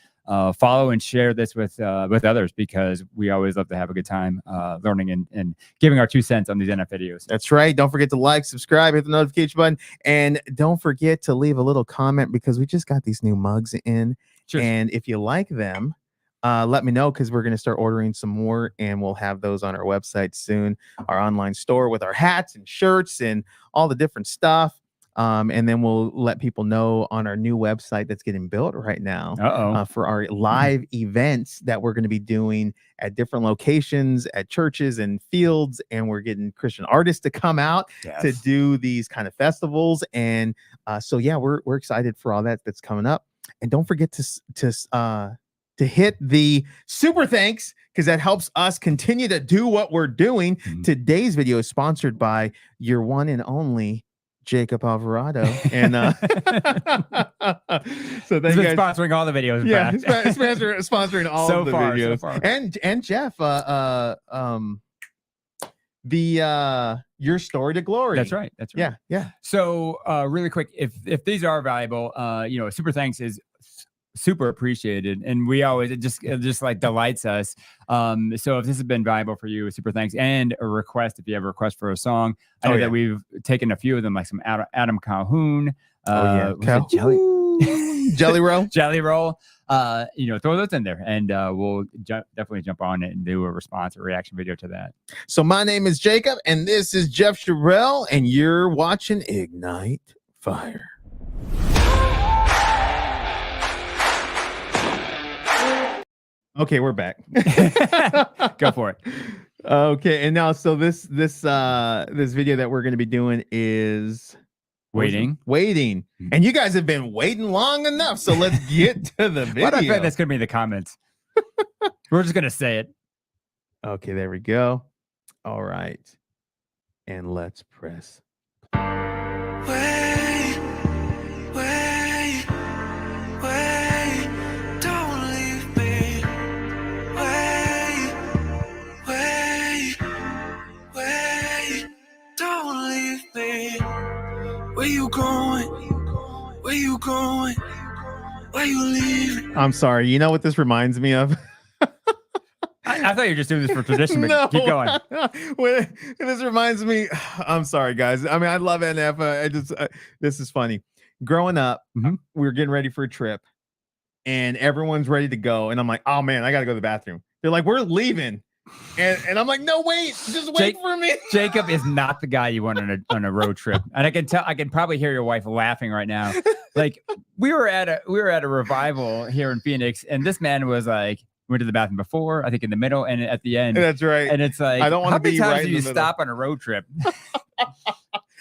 follow and share this with others because we always love to have a good time learning and giving our 2 cents on these NF videos. That's right. Don't forget to like, subscribe, hit the notification button, and don't forget to leave a little comment because we just got these new mugs in. Sure. And if you like them, let me know because we're going to start ordering some more and we'll have those on our website soon, our online store with our hats and shirts and all the different stuff. And then we'll let people know on our new website that's getting built right now for our live events that we're going to be doing at different locations, at churches and fields. And we're getting Christian artists to come out to do these kind of festivals. And we're excited for all that's coming up. And don't forget to hit the super thanks because that helps us continue to do what we're doing. Today's video is sponsored by your one and only Jacob Alvarado, and so thank you guys. Sponsoring all the videos. Yeah, sponsoring all so the far, videos. So far. And Jeff, your story to glory. That's right. Yeah. So really quick, if these are valuable, super thanks is super appreciated, and we always it just like delights us. So if this has been valuable for you, super thanks, and a request if you have a request for a song. I know that we've taken a few of them, like some Adam Calhoun, Jelly Roll. Throw those in there, and we'll definitely jump on it and do a response or reaction video to that. So my name is Jacob, and this is Jeff Shirrell, and you're watching Ignite Fire. Okay, we're back. Go for it. Okay, and now so this video that we're going to be doing is waiting, and you guys have been waiting long enough. So let's get to the video. Why do I feel like that's going to be in the comments? We're just going to say it. Okay, there we go. All right, and let's press. Where you going? Where you going? Where you leaving? I'm sorry. You know what this reminds me of? I thought you were just doing this for tradition, but no. Keep going. This reminds me. I'm sorry, guys. I mean, I love NF. This is funny. Growing up, we were getting ready for a trip, and everyone's ready to go, and I'm like, oh man, I got to go to the bathroom. They're like, we're leaving. And I'm like, no, wait, just wait for me. Jacob is not the guy you want on a road trip. And I can probably hear your wife laughing right now. Like we were at a revival here in Phoenix, and this man was like, went to the bathroom before, I think in the middle, and at the end. That's right. And it's like, I don't want to be how many right times do you stop on a road trip?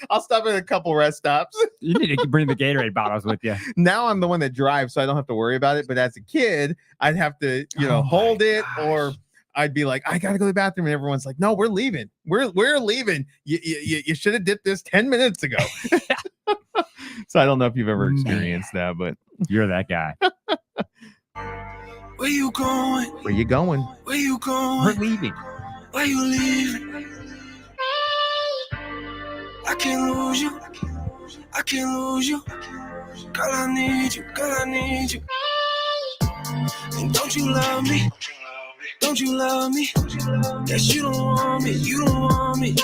I'll stop at a couple rest stops. You need to bring the Gatorade bottles with you. Now I'm the one that drives, so I don't have to worry about it. But as a kid, I'd have to, Oh hold my it, gosh. or I'd be like, I gotta go to the bathroom, and everyone's like, no, we're leaving. We're leaving. You should have dipped this 10 minutes ago. So I don't know if you've ever experienced that, but You're that guy. Where you going? where you going? Where you We're going? leaving. Where you leaving? I can't lose you. I can't lose you. Girl, I need you. Girl, I need you. And don't you love me? Don't you love me? Guess you don't want me. You don't want me.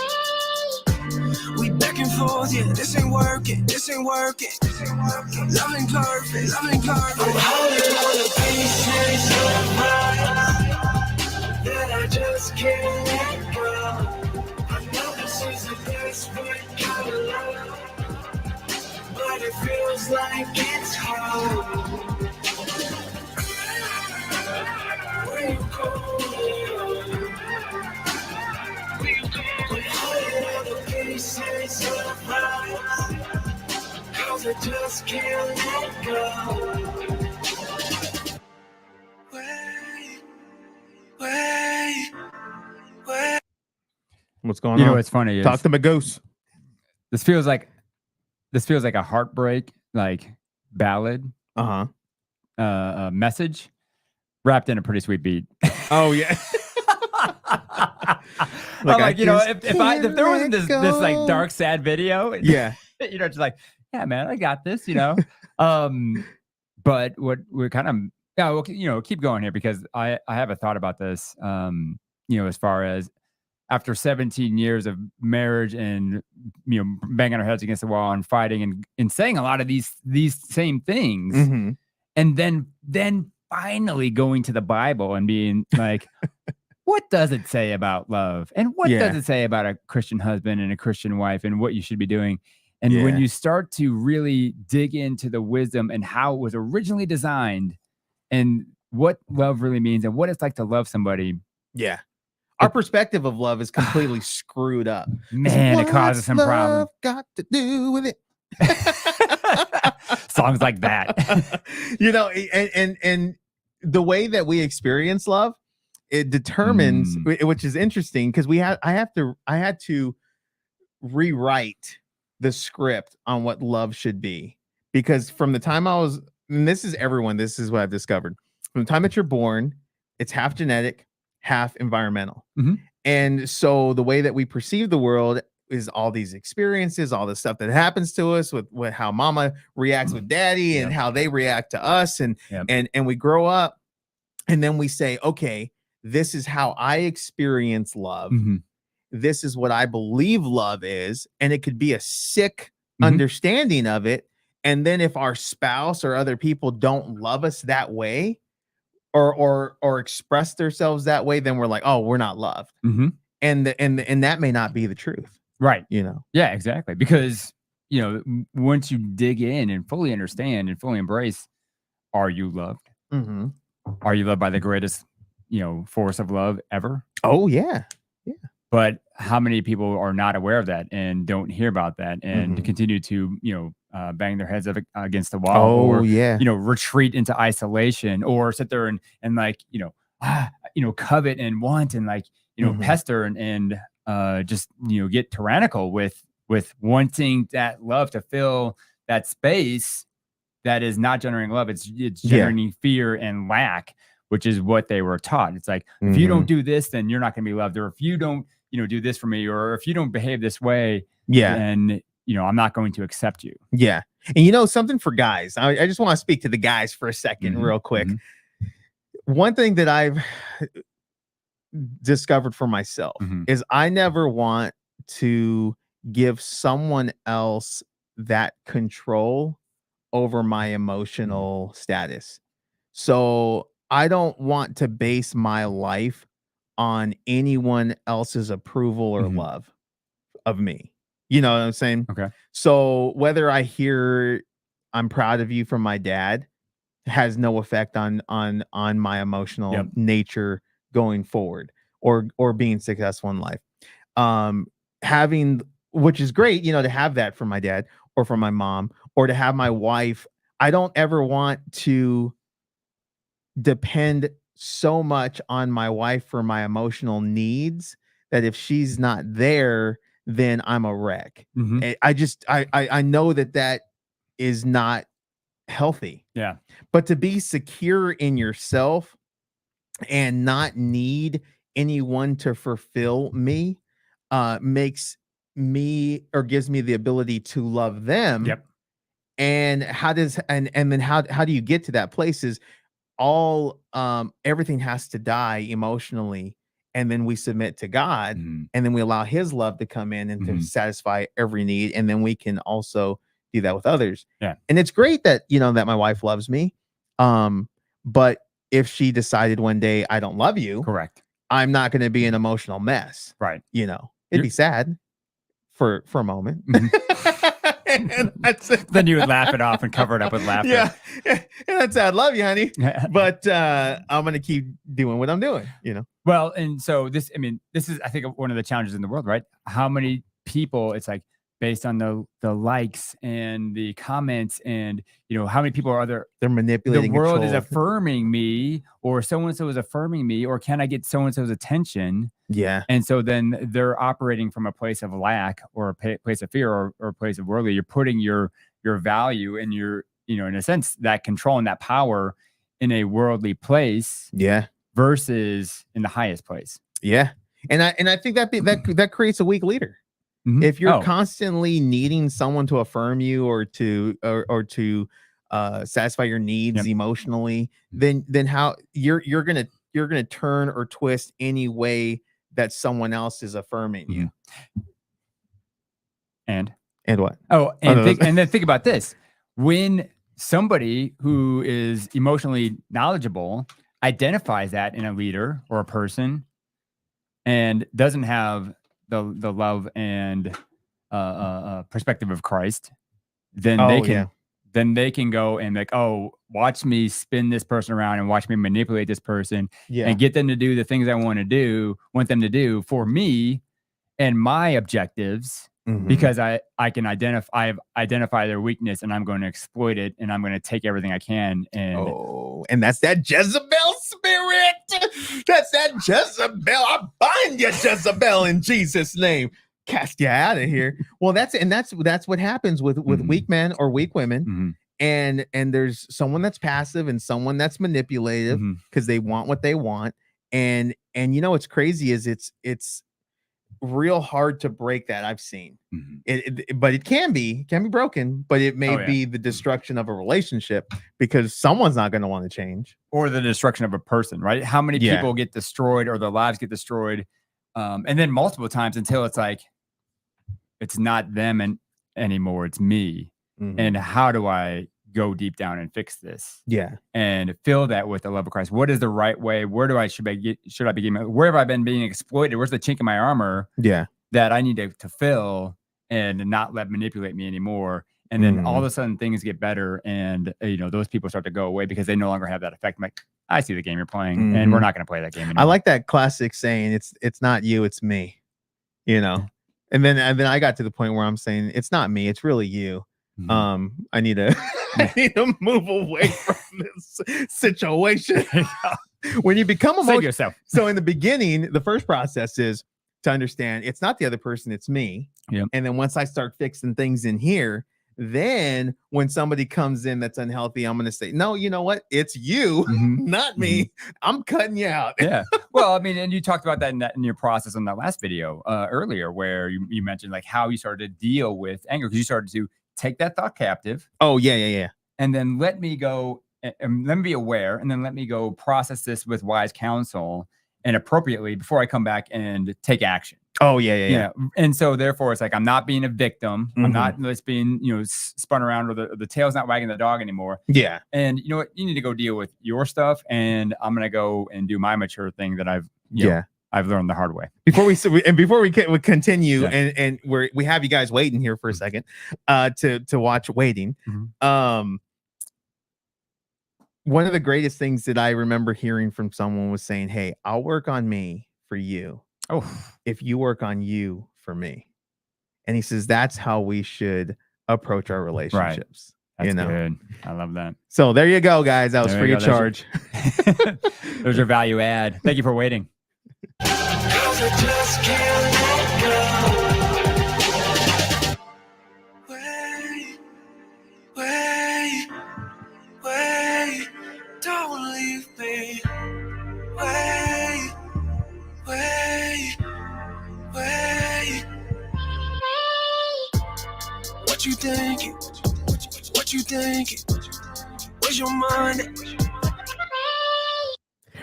We back and forth, yeah. This ain't working. This ain't working. Love ain't perfect. Love ain't perfect. I'm holding on to pieces of mine that I just can't let go. I know this is the best way kind of love, but it feels like it's home. Where you going? Where you going? Holding on to pieces of mine, 'cause I just can't let go. Wait. What's going You on? know what's funny is Talk to my goose. this feels like a heartbreak like ballad message wrapped in a pretty sweet beat. Oh yeah. I'm like, if there wasn't this like dark sad video, Yeah. just like, yeah, man, I got this, But what we're kind of we'll keep going here because I have a thought about this. As far as after 17 years of marriage and banging our heads against the wall and fighting and saying a lot of these same things, Mm-hmm. and then finally going to the Bible and being like, what does it say about love? And what does it say about a Christian husband and a Christian wife and what you should be doing? And when you start to really dig into the wisdom and how it was originally designed and what love really means and what it's like to love somebody. Yeah. Our perspective of love is completely screwed up. Man, it causes some problems. Got to do with it. Songs like that. And the way that we experience love, it determines, which is interesting because I had to rewrite the script on what love should be, because from the time I was, and this is what I've discovered, from the time that you're born, it's half genetic, half environmental. Mm-hmm. And so the way that we perceive the world is all these experiences, all the stuff that happens to us with how mama reacts with daddy and how they react to us. And we grow up and then we say, okay, this is how I experience love. Mm-hmm. This is what I believe love is. And it could be a sick understanding of it. And then if our spouse or other people don't love us that way or express themselves that way, then we're like, oh, we're not loved. Mm-hmm. And that may not be the truth. Right. Yeah, exactly. Because, once you dig in and fully understand and fully embrace, are you loved? Mm-hmm. Are you loved by the greatest, force of love ever? Oh, yeah. Yeah. But how many people are not aware of that and don't hear about that and continue to, bang their heads up against the wall or, retreat into isolation or sit there and like, covet and want and like, pester and just, get tyrannical with wanting that love to fill that space that is not generating love. It's generating fear and lack, which is what they were taught. It's like, if you don't do this, then you're not going to be loved. Or if you don't, do this for me, or if you don't behave this way, then, I'm not going to accept you. Yeah. And something for guys, I just want to speak to the guys for a second, real quick. One thing that I've discovered for myself is I never want to give someone else that control over my emotional status. So I don't want to base my life on anyone else's approval or love of me. You know what I'm saying? Okay. So whether I hear I'm proud of you from my dad has no effect on my emotional nature going forward or being successful in life. Having which is great, you know, to have that from my dad or from my mom or to have my wife. I don't ever want to depend so much on my wife for my emotional needs that if she's not there, then I'm a wreck. Mhm. I know that that is not healthy. Yeah. But to be secure in yourself and not need anyone to fulfill me makes me or gives me the ability to love them. Yep. And then how do you get to that place is all everything has to die emotionally, and then we submit to God, Mhm. and then we allow his love to come in and to Mhm. satisfy every need, and then we can also do that with others. Yeah. And it's great that, you know, that my wife loves me. But if she decided one day I don't love you, Correct. I'm not going to be an emotional mess. Right. You know, it'd be sad for a moment. Mhm. And that's it. Then you would laugh it off and cover it up with laughter. Yeah. And that's I love you, honey. But I'm gonna keep doing what I'm doing, you know. Well, and so this, I mean, this is, I think, one of the challenges in the world, right? How many people, it's like based on the likes and the comments, and you know, how many people are there? They're The manipulating world is control. affirming me, or so and so is affirming me, or can I get so and so's attention? Yeah. And so then they're operating from a place of lack or a place of fear or a place of worldly. You're putting your value and your, you know, in a sense, that control and that power in a worldly place Yeah. versus in the highest place. Yeah. And I think that creates a weak leader. Mhm. If you're Oh, constantly needing someone to affirm you or to satisfy your needs Yep. emotionally, then how you're gonna turn or twist any way that someone else is affirming you. and And what? oh, Oh, and no, think, and then think about this: when somebody who is emotionally knowledgeable identifies that in a leader or a person and doesn't have the love and perspective of Christ, then Oh, they can yeah. then they can go and like, oh, watch me spin this person around and watch me manipulate this person Yeah. and get them to do the things I want them to do for me and my objectives, Mhm. because I can identify their weakness and I'm going to exploit it and I'm going to take everything I can. And And that's that Jezebel spirit. That's that Jezebel. I bind you, Jezebel, in Jesus' name. Cast you out of here. Well, that's what happens with Mhm. weak men or weak women. Mhm. And there's someone that's passive and someone that's manipulative Mhm. because they want what they want. And you know what's crazy is it's real hard to break that. I've seen Mhm. but it can be broken, but it may Oh, yeah. be the destruction of a relationship because someone's not going to want to change. Or the destruction of a person, right? How many Yeah. people get destroyed or their lives get destroyed, and then multiple times until it's like it's not them anymore, it's me. Mhm. And how do I go deep down and fix this Yeah. and fill that with the love of Christ? What is the right way? Where should I be getting? Where have I been being exploited? Where's the chink in my armor Yeah. that I need to fill and not let manipulate me anymore? And then all of a sudden things get better, and you know, those people start to go away because they no longer have that effect. I'm like, I see the game you're playing, and we're not going to play that game anymore. I like that classic saying, it's not you, it's me, you know. And then I got to the point where I'm saying it's not me, it's really you. Mhm. I need to I need to move away from this situation. When you become Save emotional, yourself. so in the beginning, the first process is to understand it's not the other person, it's me. Yep. And then once I start fixing things in here, then when somebody comes in that's unhealthy, I'm going to say, no, you know what? It's you, Mhm. not me. I'm cutting you out. Yeah. Well, I mean, and you talked about that in your process on that last video earlier, where you mentioned like how you started to deal with anger, because you started to take that thought captive. Oh, yeah. And then let me go and let me be aware, and then let me go process this with wise counsel and appropriately before I come back and take action. Oh, yeah. Yeah. And so therefore it's like, I'm not being a victim. I'm Mhm. not just being, you know, spun around, or the tail's not wagging the dog anymore. Yeah. And you know what? You need to go deal with your stuff, and I'm going to go and do my mature thing that I've learned the hard way. Before we continue, Yeah. and we have you guys waiting here for a second to watch Waiting. Mhm. One of the greatest things that I remember hearing from someone was saying, hey, I'll work on me for you Oh, if you work on you for me. And he says that's how we should approach our relationships. That's you know, good. I love that. So there you go, guys. That was There free you of go. charge. There's your value add. Thank you for waiting. 'Cause I just can't let go. Wait, wait, wait, don't leave me. Wait, wait, wait. What you thinking? What you thinking? Where's your mind?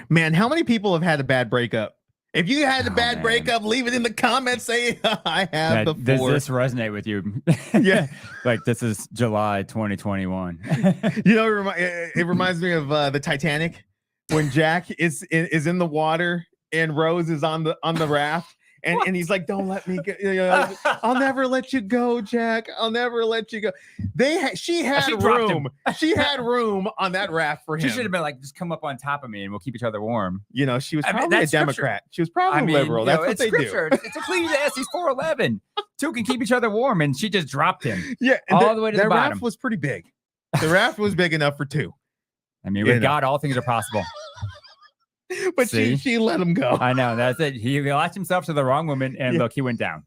Man, how many people have had a bad breakup? If you had a bad breakup, leave it in the comments. Say I have Does before. this resonate with you? Yeah. Like this is July 2021. You know, it reminds me of the Titanic when Jack is in the water and Rose is on the raft. And he's like, don't let me go. I'll never let you go, Jack. I'll never let you go. She had room. She had room on that raft for him. She should have been like, just come up on top of me and we'll keep each other warm. You know, she was I mean, probably a that's Democrat. She was probably liberal. That's what they do. It's Ecclesiastes 4:11. Two can keep each other warm, and she just dropped him. Yeah, all the way to the bottom. Raft was pretty big. The raft was big enough for two. I mean, with God, all things are possible. But she let him go. I know, that's it. He latched himself to the wrong woman, and look, he went down.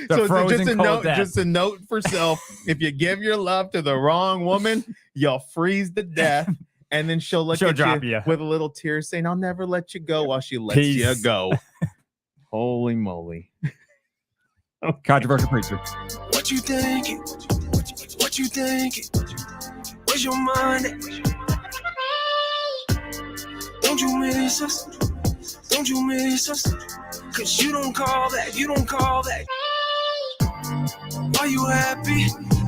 So just a note for self: if you give your love to the wrong woman, you'll freeze to death, and then she'll drop you with a little tear, saying, "I'll never let you go," while she lets you go. Holy moly! Okay. Controversial preacher. What you thinking? What you thinking? Where's your mind? Don't you miss us? Don't you miss us? 'Cause you don't call back, you don't call back. Are you happy?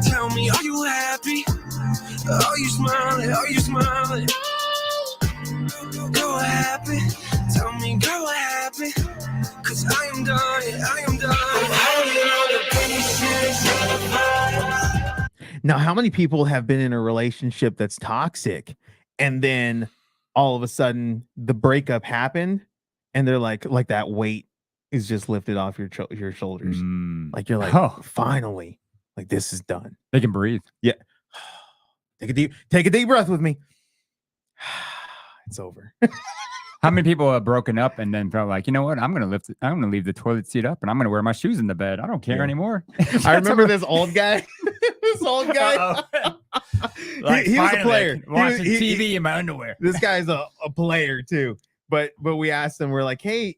Tell me, are you happy? Are you smiling? Are you smiling? Go happy. Tell me, go happy. 'Cause I am done, I am done. Now, how many people have been in a relationship that's toxic, and then all of a sudden the breakup happened, and they're like that weight is just lifted off your shoulders. Like you're like, oh, finally, like this is done. They can breathe. Yeah. Take a deep breath with me. It's over. How many people have broken up and then felt like, you know what? I'm gonna leave the toilet seat up and I'm gonna wear my shoes in the bed. I don't care anymore. I remember this old guy. This old guy. Like, he was a player. Watching TV in my underwear. This guy's a player too. But we asked him, we're like, hey,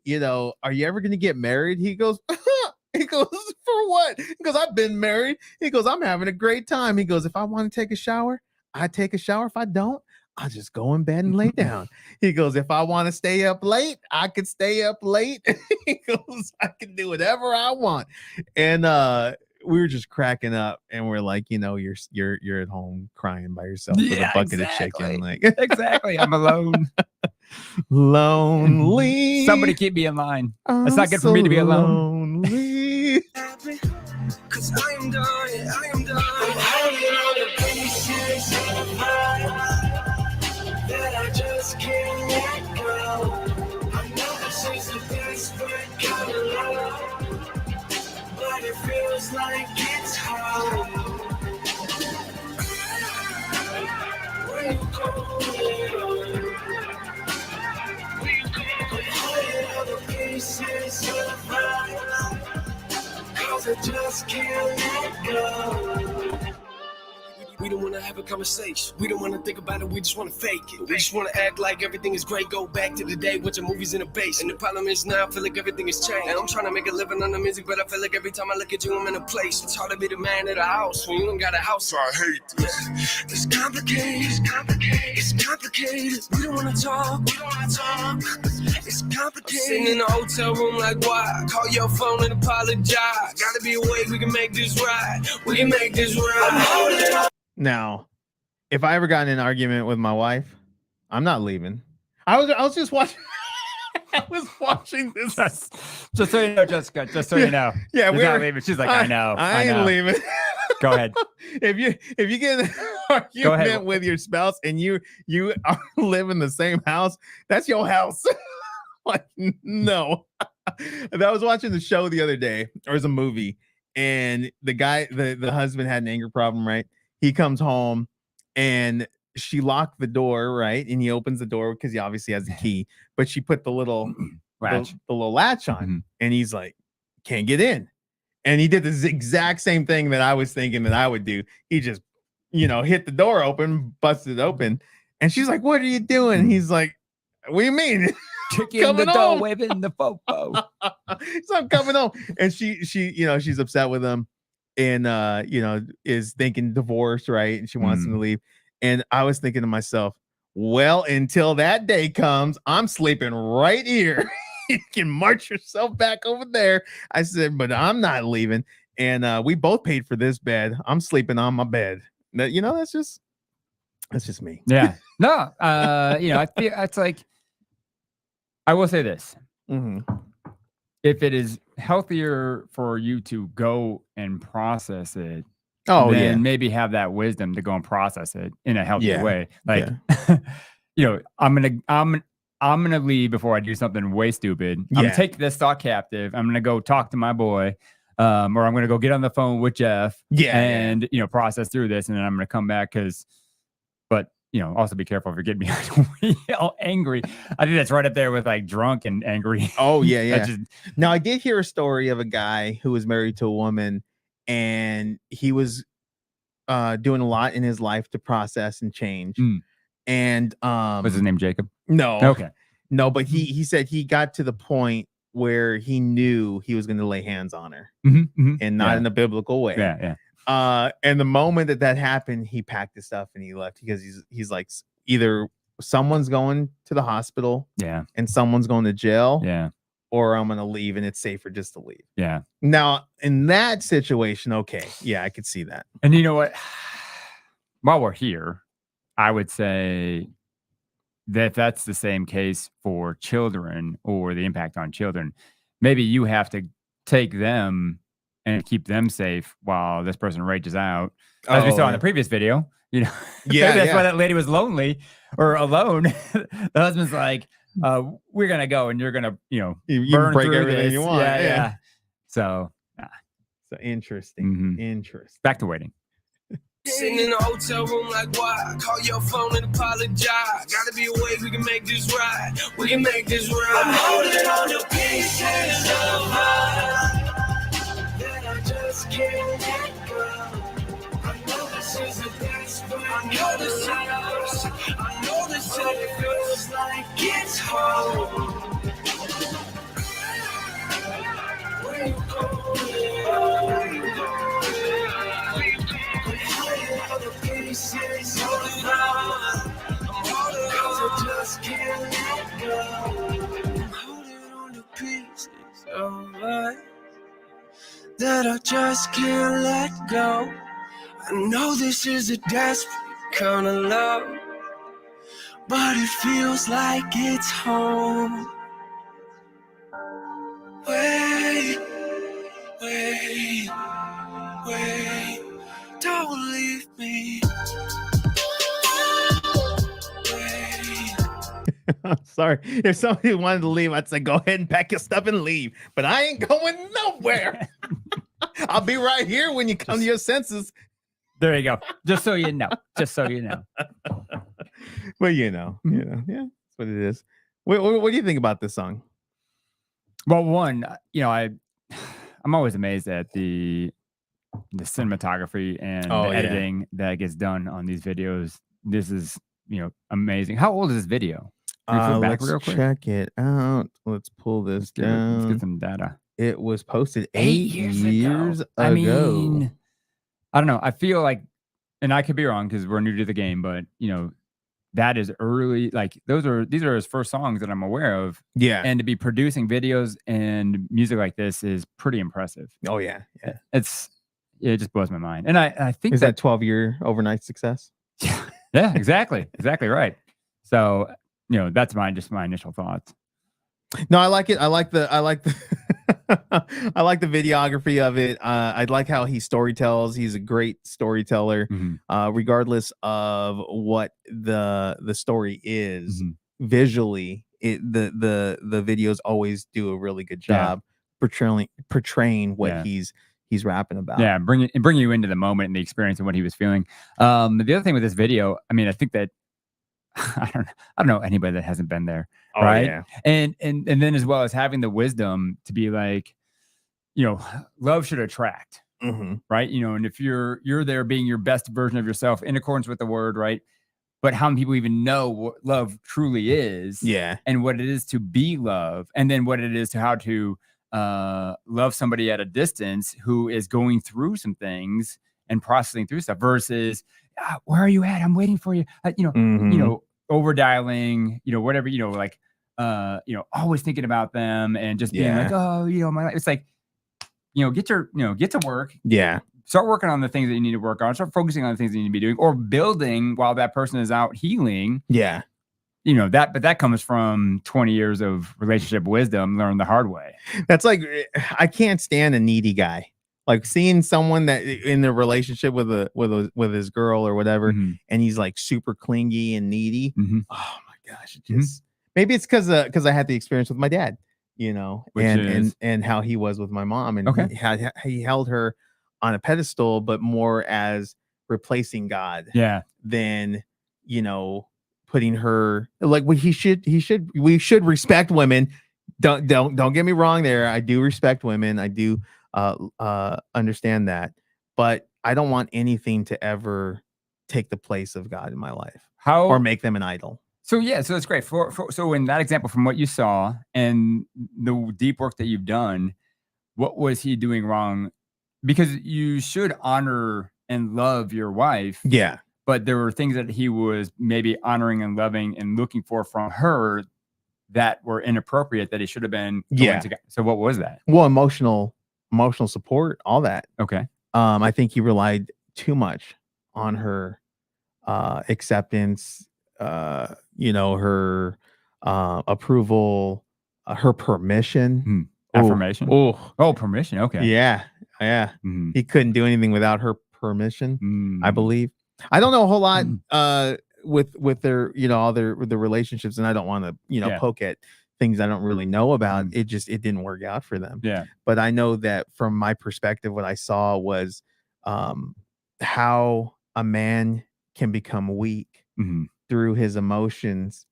are you ever gonna get married? He goes, he goes, for what? He goes, I've been married. He goes, I'm having a great time. He goes, if I want to take a shower, I take a shower. If I don't, I'll just go in bed and lay down. He goes, if I want to stay up late, I could stay up late. He goes, I can do whatever I want. And we were just cracking up, and we're like, you're at home crying by yourself with a bucket of chicken. Like, exactly. I'm alone. Lonely. Somebody keep me in line. It's not good for me to be alone. Lonely. 'Cause I am done, I am done. I'm hanging on the pieces of that I just can't let go. I know this is a desperate kind of love, but it feels like it's hard. Where you going? Where you going? Hanging on the pieces of mine, 'cause I just can't let go. We don't want to have a conversation. We don't want to think about it. We just want to fake it. We just want to act like everything is great. Go back to the day watching movies in a base. And the problem is now I feel like everything has changed. And I'm trying to make a living on the music, but I feel like every time I look at you, I'm in a place. It's hard to be the man of the house when you ain't got a house. So I hate this. It's complicated. It's complicated. It's complicated. We don't want to talk. We don't want to talk. It's complicated. I'm sitting in a hotel room like, why? Call your phone and apologize. Gotta be a way we can make this right. We can make this right. I'm holding on. Now, if I ever got in an argument with my wife, I'm not leaving. I was just watching. I was watching this. Just so you know, Jessica. Just so you know. Yeah, we're not leaving. She's like, I know. I ain't leaving. Go ahead. If you get in an argument with your spouse and you live in the same house, that's your house. Like, no. I was watching the show the other day, or it was a movie. and the guy, the husband had an anger problem, right? He comes home and she locked the door, right? And he opens the door because he obviously has the key, but she put the little Latch. the little latch on, Mhm. and he's like, can't get in. And he did the exact same thing that I was thinking that I would do. He just, hit the door open, busted it open. And she's like, what are you doing? And he's like, what do you mean? Kick in the Coming door, home. waving the fofo. So I'm coming home. And she, she's upset with him and, is thinking divorce, right? And she wants him to leave. And I was thinking to myself, well, until that day comes, I'm sleeping right here. You can march yourself back over there. I said, but I'm not leaving. And we both paid for this bed. I'm sleeping on my bed. That's just me. Yeah. No, I feel it's like, I will say this. Mm-hmm. If it is healthier for you to go and process it, then maybe have that wisdom to go and process it in a healthy way. Like, I'm gonna leave before I do something way stupid. I'm gonna take this thought captive. I'm gonna go talk to my boy, or I'm gonna go get on the phone with Jeff. And process through this, and then I'm gonna come back but also be careful if you're getting me all angry. I think that's right up there with like drunk and angry. Oh yeah. Now I did hear a story of a guy who was married to a woman, and he was doing a lot in his life to process and change. And what's his name? Jacob? No. Okay. No, but he said he got to the point where he knew he was going to lay hands on her, and not in a biblical way. Yeah. And the moment that happened, he packed his stuff and he left because he's like, either someone's going to the hospital, and someone's going to jail, or I'm gonna leave, and it's safer just to leave. Yeah. Now in that situation, okay, I could see that. And you know what? While we're here, I would say that that's the same case for children, or the impact on children. Maybe you have to take them and keep them safe while this person rages out. As we saw in the previous video, that's why that lady was lonely or alone. The husband's like, we're going to go and you're going to, you burn break through everything this. you want. Yeah. So interesting. Interesting. Back to waiting. Sitting in a hotel room like, why? Call your phone and apologize. Gotta be awake, we can make this right. We can make this right. I'm holding on to pieces of mine that I just can't let go. I know this is a desperate, I know this feels like it's home. Where you going? Where you going? Pieces of mine, I'm holding on, I just can't let go. I'm holding on to pieces of mine that I just can't let go. I know this is a desperate kind of love, but it feels like it's home. Wait, don't leave me. I'm sorry. If somebody wanted to leave, I'd say go ahead and pack your stuff and leave. But I ain't going nowhere. I'll be right here when you come to your senses. There you go. Just so you know. Well, yeah, that's what it is. What do you think about this song? Well, one, I'm always amazed at the cinematography and the editing that gets done on these videos. This is, amazing. How old is this video? Let's check it out. Let's pull this down. Let's get some data. It was posted 8 years ago. I mean, I don't know. I feel like, and I could be wrong because we're new to the game, but that is early. Like these are his first songs that I'm aware of. Yeah. And to be producing videos and music like this is pretty impressive. Oh yeah. Yeah. It just blows my mind. And I think that 12-year overnight success. Yeah, exactly. Exactly right. So, that's my initial thoughts. No, I like it. I like the I like the videography of it. I like how he storytells. He's a great storyteller, regardless of what the story is. Visually, the videos always do a really good job portraying what he's he's rapping about. Yeah, bring you into the moment and the experience and what he was feeling. The other thing with this video, I mean, I think that I don't know anybody that hasn't been there, Oh, right? yeah. And then as well as having the wisdom to be like, love should attract, Mm-hmm. right? And if you're there being your best version of yourself in accordance with the word, right? But how many people even know what love truly is? Yeah. And what it is to be love, and then what it is to how to love somebody at a distance who is going through some things and processing through stuff versus, where are you at? I'm waiting for you. Mhm. Over dialing, whatever, like, always thinking about them and just being like, oh, my life. It's like, get to work. Yeah. Start working on the things that you need to work on. Start focusing on the things that you need to be doing or building while that person is out healing. Yeah. But that comes from 20 years of relationship wisdom learned the hard way. That's like, I can't stand a needy guy. Like seeing someone that in a relationship with his girl or whatever, Mhm. and he's like super clingy and needy. Mhm. Oh my gosh. It just maybe it's because I had the experience with my dad, Which is? and how he was with my mom, and Okay. he held her on a pedestal, but more as replacing God Yeah. than, putting her like we should respect women. Don't get me wrong there. I do respect women. I do understand that, but I don't want anything to ever take the place of God in my life or make them an idol. So that's great. So in that example, from what you saw and the deep work that you've done, what was he doing wrong? Because you should honor and love your wife. Yeah. But there were things that he was maybe honoring and loving and looking for from her that were inappropriate that he should have been going to. So what was that? Well, emotional support, all that. Okay. I think he relied too much on her acceptance, her approval, her permission. Affirmation. Oh, permission. Okay. Yeah. Mhm. He couldn't do anything without her permission, I Mm. believe. I don't know a whole lot with their, all their relationships, and I don't want to, poke at things I don't really know about. It didn't work out for them. Yeah. But I know that from my perspective, what I saw was how a man can become weak through his emotions,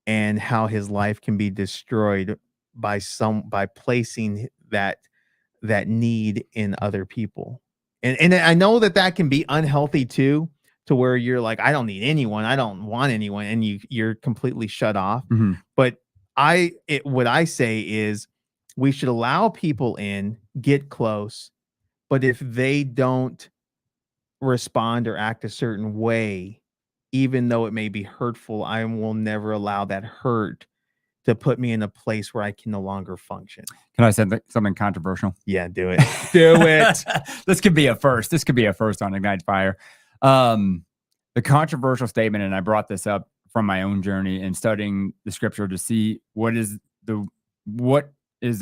and how his life can be destroyed by placing that need in other people. And I know that can be unhealthy too, to where you're like, I don't need anyone, I don't want anyone, and you're completely shut off. But what I say is we should allow people in, get close, but if they don't respond or act a certain way, even though it may be hurtful, I will never allow that hurt to put me in a place where I can no longer function. Can I say something controversial? Yeah, do it. Do it. This could be a first. This could be a first on Ignite Fire. The controversial statement, and I brought this up from my own journey and studying the scripture to see what is the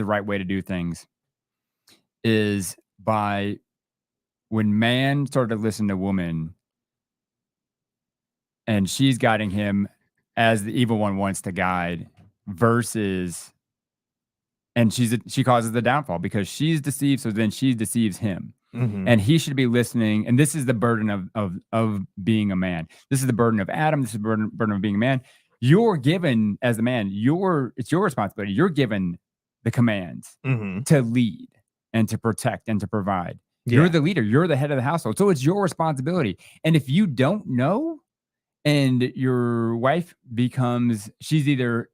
right way to do things, is by when man started to listen to woman and she's guiding him as the evil one wants to guide, versus, and she causes the downfall because she's deceived, so then she deceives him. And he should be listening. And this is the burden of being a man. This is the burden of Adam. This is the burden of being a man. You're given, as the man, it's your responsibility. You're given the commands to lead and to protect and to provide. You're the leader. You're the head of the household. So it's your responsibility. And if you don't know, and your wife becomes, she either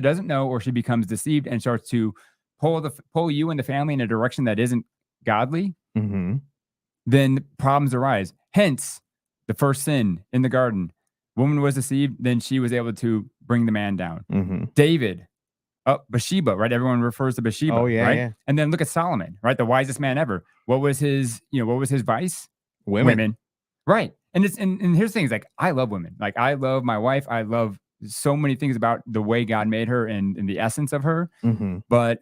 doesn't know, or she becomes deceived and starts to pull you and the family in a direction that isn't godly, then problems arise. Hence, the first sin in the garden. Woman was deceived, then she was able to bring the man down. David, Bathsheba, right? Everyone refers to Bathsheba, right? Yeah. And then look at Solomon, right? The wisest man ever. What was his vice? Women. Right. And here's the thing, is like, I love women. Like, I love my wife. I love so many things about the way God made her and the essence of her. But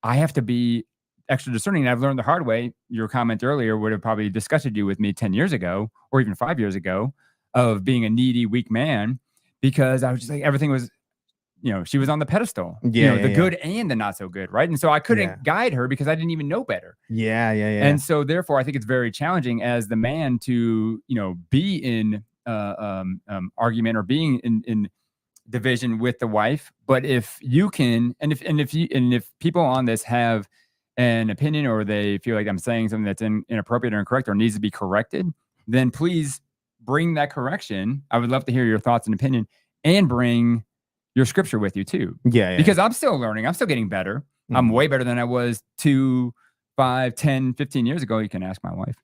I have to be extra discerning. And I've learned the hard way. Your comment earlier would have probably disgusted you with me 10 years ago, or even 5 years ago, of being a needy, weak man, because I was just like, everything was she was on the pedestal, Yeah, the good and the not so good. Right. And so I couldn't guide her because I didn't even know better. Yeah. And so therefore I think it's very challenging as the man to, be in argument or being in division with the wife. But if you can, and if people on this have an opinion or they feel like I'm saying something that's inappropriate or incorrect or needs to be corrected, then please bring that correction. I would love to hear your thoughts and opinion, and bring your scripture with you too. Yeah. Because I'm still learning. I'm still getting better. I'm way better than I was 2, 5, 10, 15 years ago. You can ask my wife.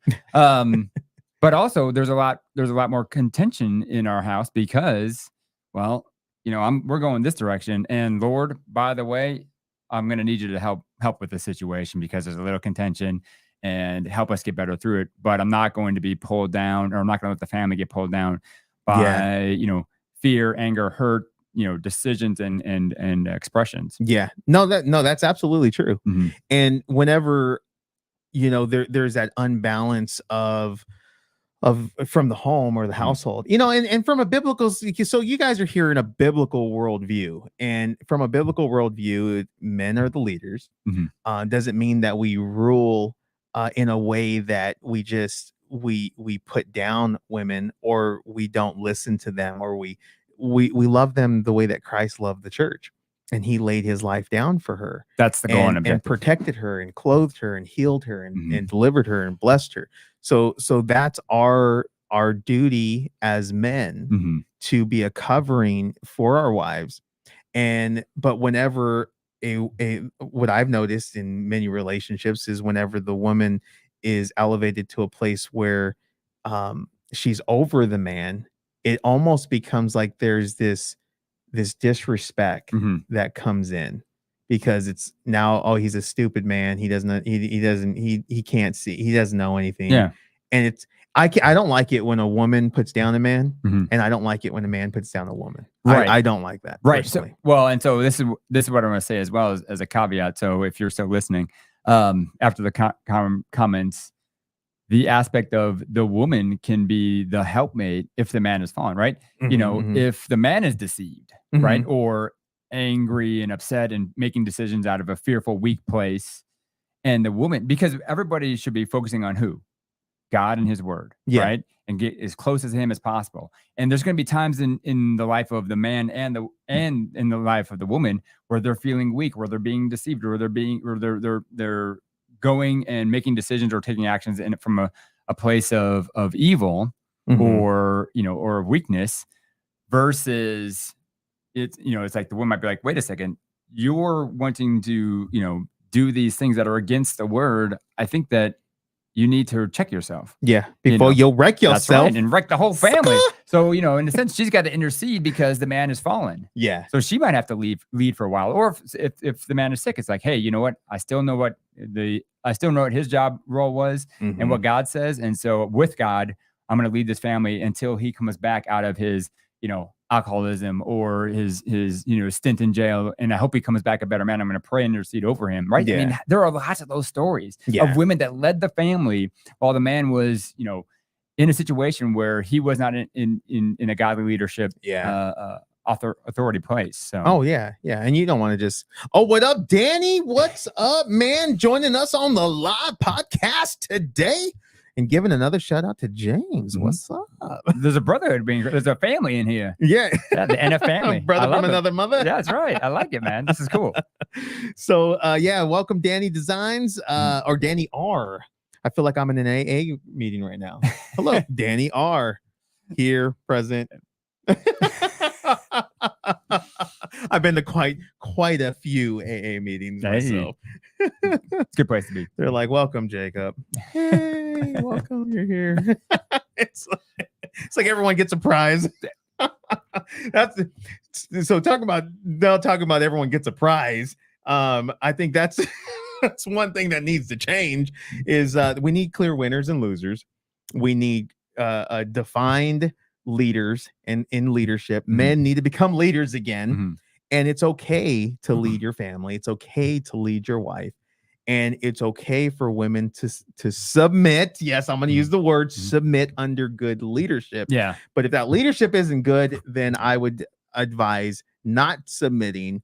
But also there's a lot more contention in our house because, well, we're going this direction, and Lord, by the way, I'm going to need you to help with the situation because there's a little contention, and help us get better through it. But I'm not going to be pulled down, or I'm not going to let the family get pulled down by, fear, anger, hurt, decisions and expressions. Yeah. No, that's absolutely true. Mm-hmm. And whenever, there's that unbalance of from the home or the household, and from a biblical, so you guys are here in a biblical worldview, and from a biblical worldview, men are the leaders. Mm-hmm. Doesn't mean that we rule in a way that we just we put down women, or we don't listen to them, or we love them the way that Christ loved the church, and he laid his life down for her. That's the goal and protected her and clothed her and healed her and delivered her and blessed her. So that's our duty as men, to be a covering for our wives. But whenever what I've noticed in many relationships is whenever the woman is elevated to a place where she's over the man, it almost becomes like there's this disrespect that comes in, because it's now, oh, he's a stupid man. He can't see. He doesn't know anything. Yeah. And I don't like it when a woman puts down a man, and I don't like it when a man puts down a woman. Right. I don't like that. Right. Personally. So this is what I'm going to say as well as a caveat. So if you're still listening, after the comments, the aspect of the woman can be the helpmate if the man is fallen, right? If the man is deceived, right, or angry and upset and making decisions out of a fearful, weak place, and the woman, because everybody should be focusing on who? God and his word, right? And get as close as him as possible. And there's going to be times in the life of the man and in the life of the woman where they're feeling weak, where they're being deceived, or they're going and making decisions or taking actions in from a place of evil, or or weakness, versus it's like the woman might be like, wait a second, you're wanting to do these things that are against the word. I think that you need to check yourself. Yeah. Before you'll wreck yourself. That's right, and wreck the whole family. So, in a sense, she's got to intercede because the man is fallen. Yeah. So she might have to lead for a while. Or if the man is sick, it's like, hey, you know what? I still know what his job role was and what God says. And so with God, I'm going to lead this family until he comes back out of his, alcoholism or his stint in jail. And I hope he comes back a better man. I'm going to pray and intercede over him. Right. Yeah. I mean, there are lots of those stories of women that led the family while the man was, in a situation where he was not in a godly leadership authority place. So And you don't want to just, what up, Danny? What's up, man? Joining us on the live podcast today. And giving another shout out to James. What's up? There's a brotherhood there's a family in here. Yeah. The NF family. Brother from another mother. Yeah, that's right. I like it, man. This is cool. So welcome Danny Designs, or Danny R. I feel like I'm in an AA meeting right now. Hello, Danny R. Here, present. I've been to quite a few AA meetings myself. It's a good place to be. They're like, welcome, Jacob. Hey, welcome, you're here. It's like everyone gets a prize. So talking about everyone gets a prize. I think that's one thing that needs to change is we need clear winners and losers. We need defined leaders, and in leadership, men need to become leaders again. And it's okay to lead your family. It's okay to lead your wife. And it's okay for women to submit. Yes, I'm going to use the word submit under good leadership. Yeah. But if that leadership isn't good, then I would advise not submitting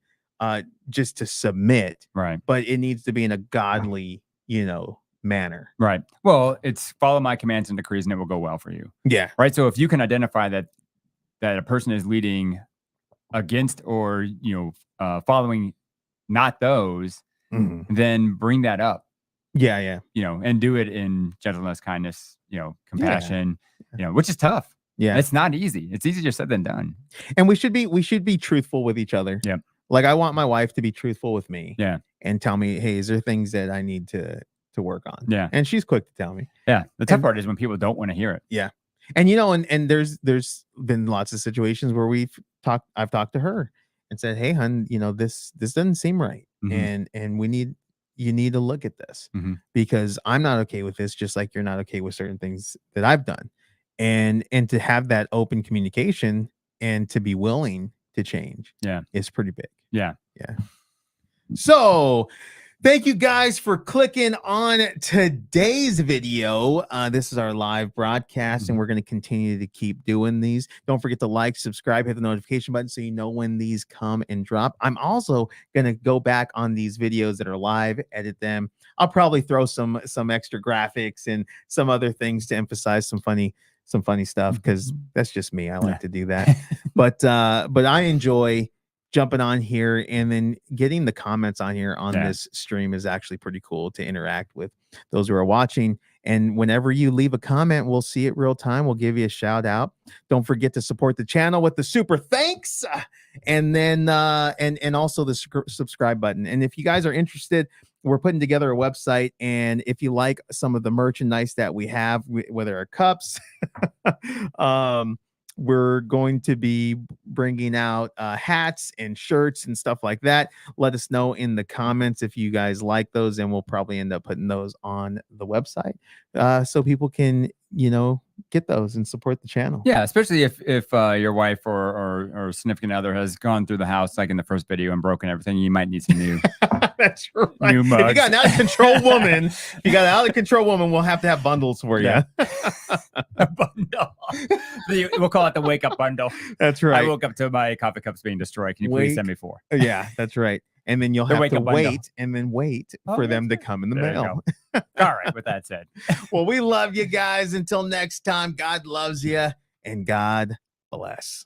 just to submit, Right. but it needs to be in a godly, manner. Right. Well, it's follow my commands and decrees and it will go well for you. Yeah. Right. So if you can identify that a person is leading against or, following not those, Mhm. then bring that up, Yeah. and do it in gentleness, kindness, compassion, which is tough. Yeah. It's not easy. It's easier said than done. And we should be truthful with each other. Yeah. Like I want my wife to be truthful with me. Yeah. And tell me, hey, is there things that I need to work on? Yeah. And she's quick to tell me. Yeah. The tough part is when people don't want to hear it. Yeah. And and there's been lots of situations where I've talked to her and said, hey, hun, this doesn't seem right. Mhm. And you need to look at this because I'm not okay with this, just like you're not okay with certain things that I've done. And to have that open communication and to be willing to change is pretty big. Yeah. So thank you guys for clicking on today's video. This is our live broadcast, and we're going to continue to keep doing these. Don't forget to like, subscribe, hit the notification button so you know when these come and drop. I'm also going to go back on these videos that are live, edit them. I'll probably throw some extra graphics and some other things to emphasize some funny stuff because that's just me. I like to do that. But I enjoy jumping on here and then getting the comments on here on this stream is actually pretty cool to interact with those who are watching. And whenever you leave a comment, we'll see it real time. We'll give you a shout out. Don't forget to support the channel with the super thanks. And then and also the subscribe button. And if you guys are interested, we're putting together a website. And if you like some of the merchandise that we have, whether our cups, we're going to be bringing out hats and shirts and stuff like that. Let us know in the comments if you guys like those, and we'll probably end up putting those on the website so people can, get those and support the channel. Yeah, especially if your wife or significant other has gone through the house like in the first video and broken everything, you might need some new. That's right. New mugs. If you got an out of control woman, we'll have to have bundles for you. Yeah. A bundle. We'll call it the wake up bundle. That's right. I woke up to my coffee cups being destroyed. Can you please send me 4? Yeah, that's right. And then you'll have to wait for them to come in the mail. All right. With that said, well, we love you guys. Until next time, God loves you and God bless.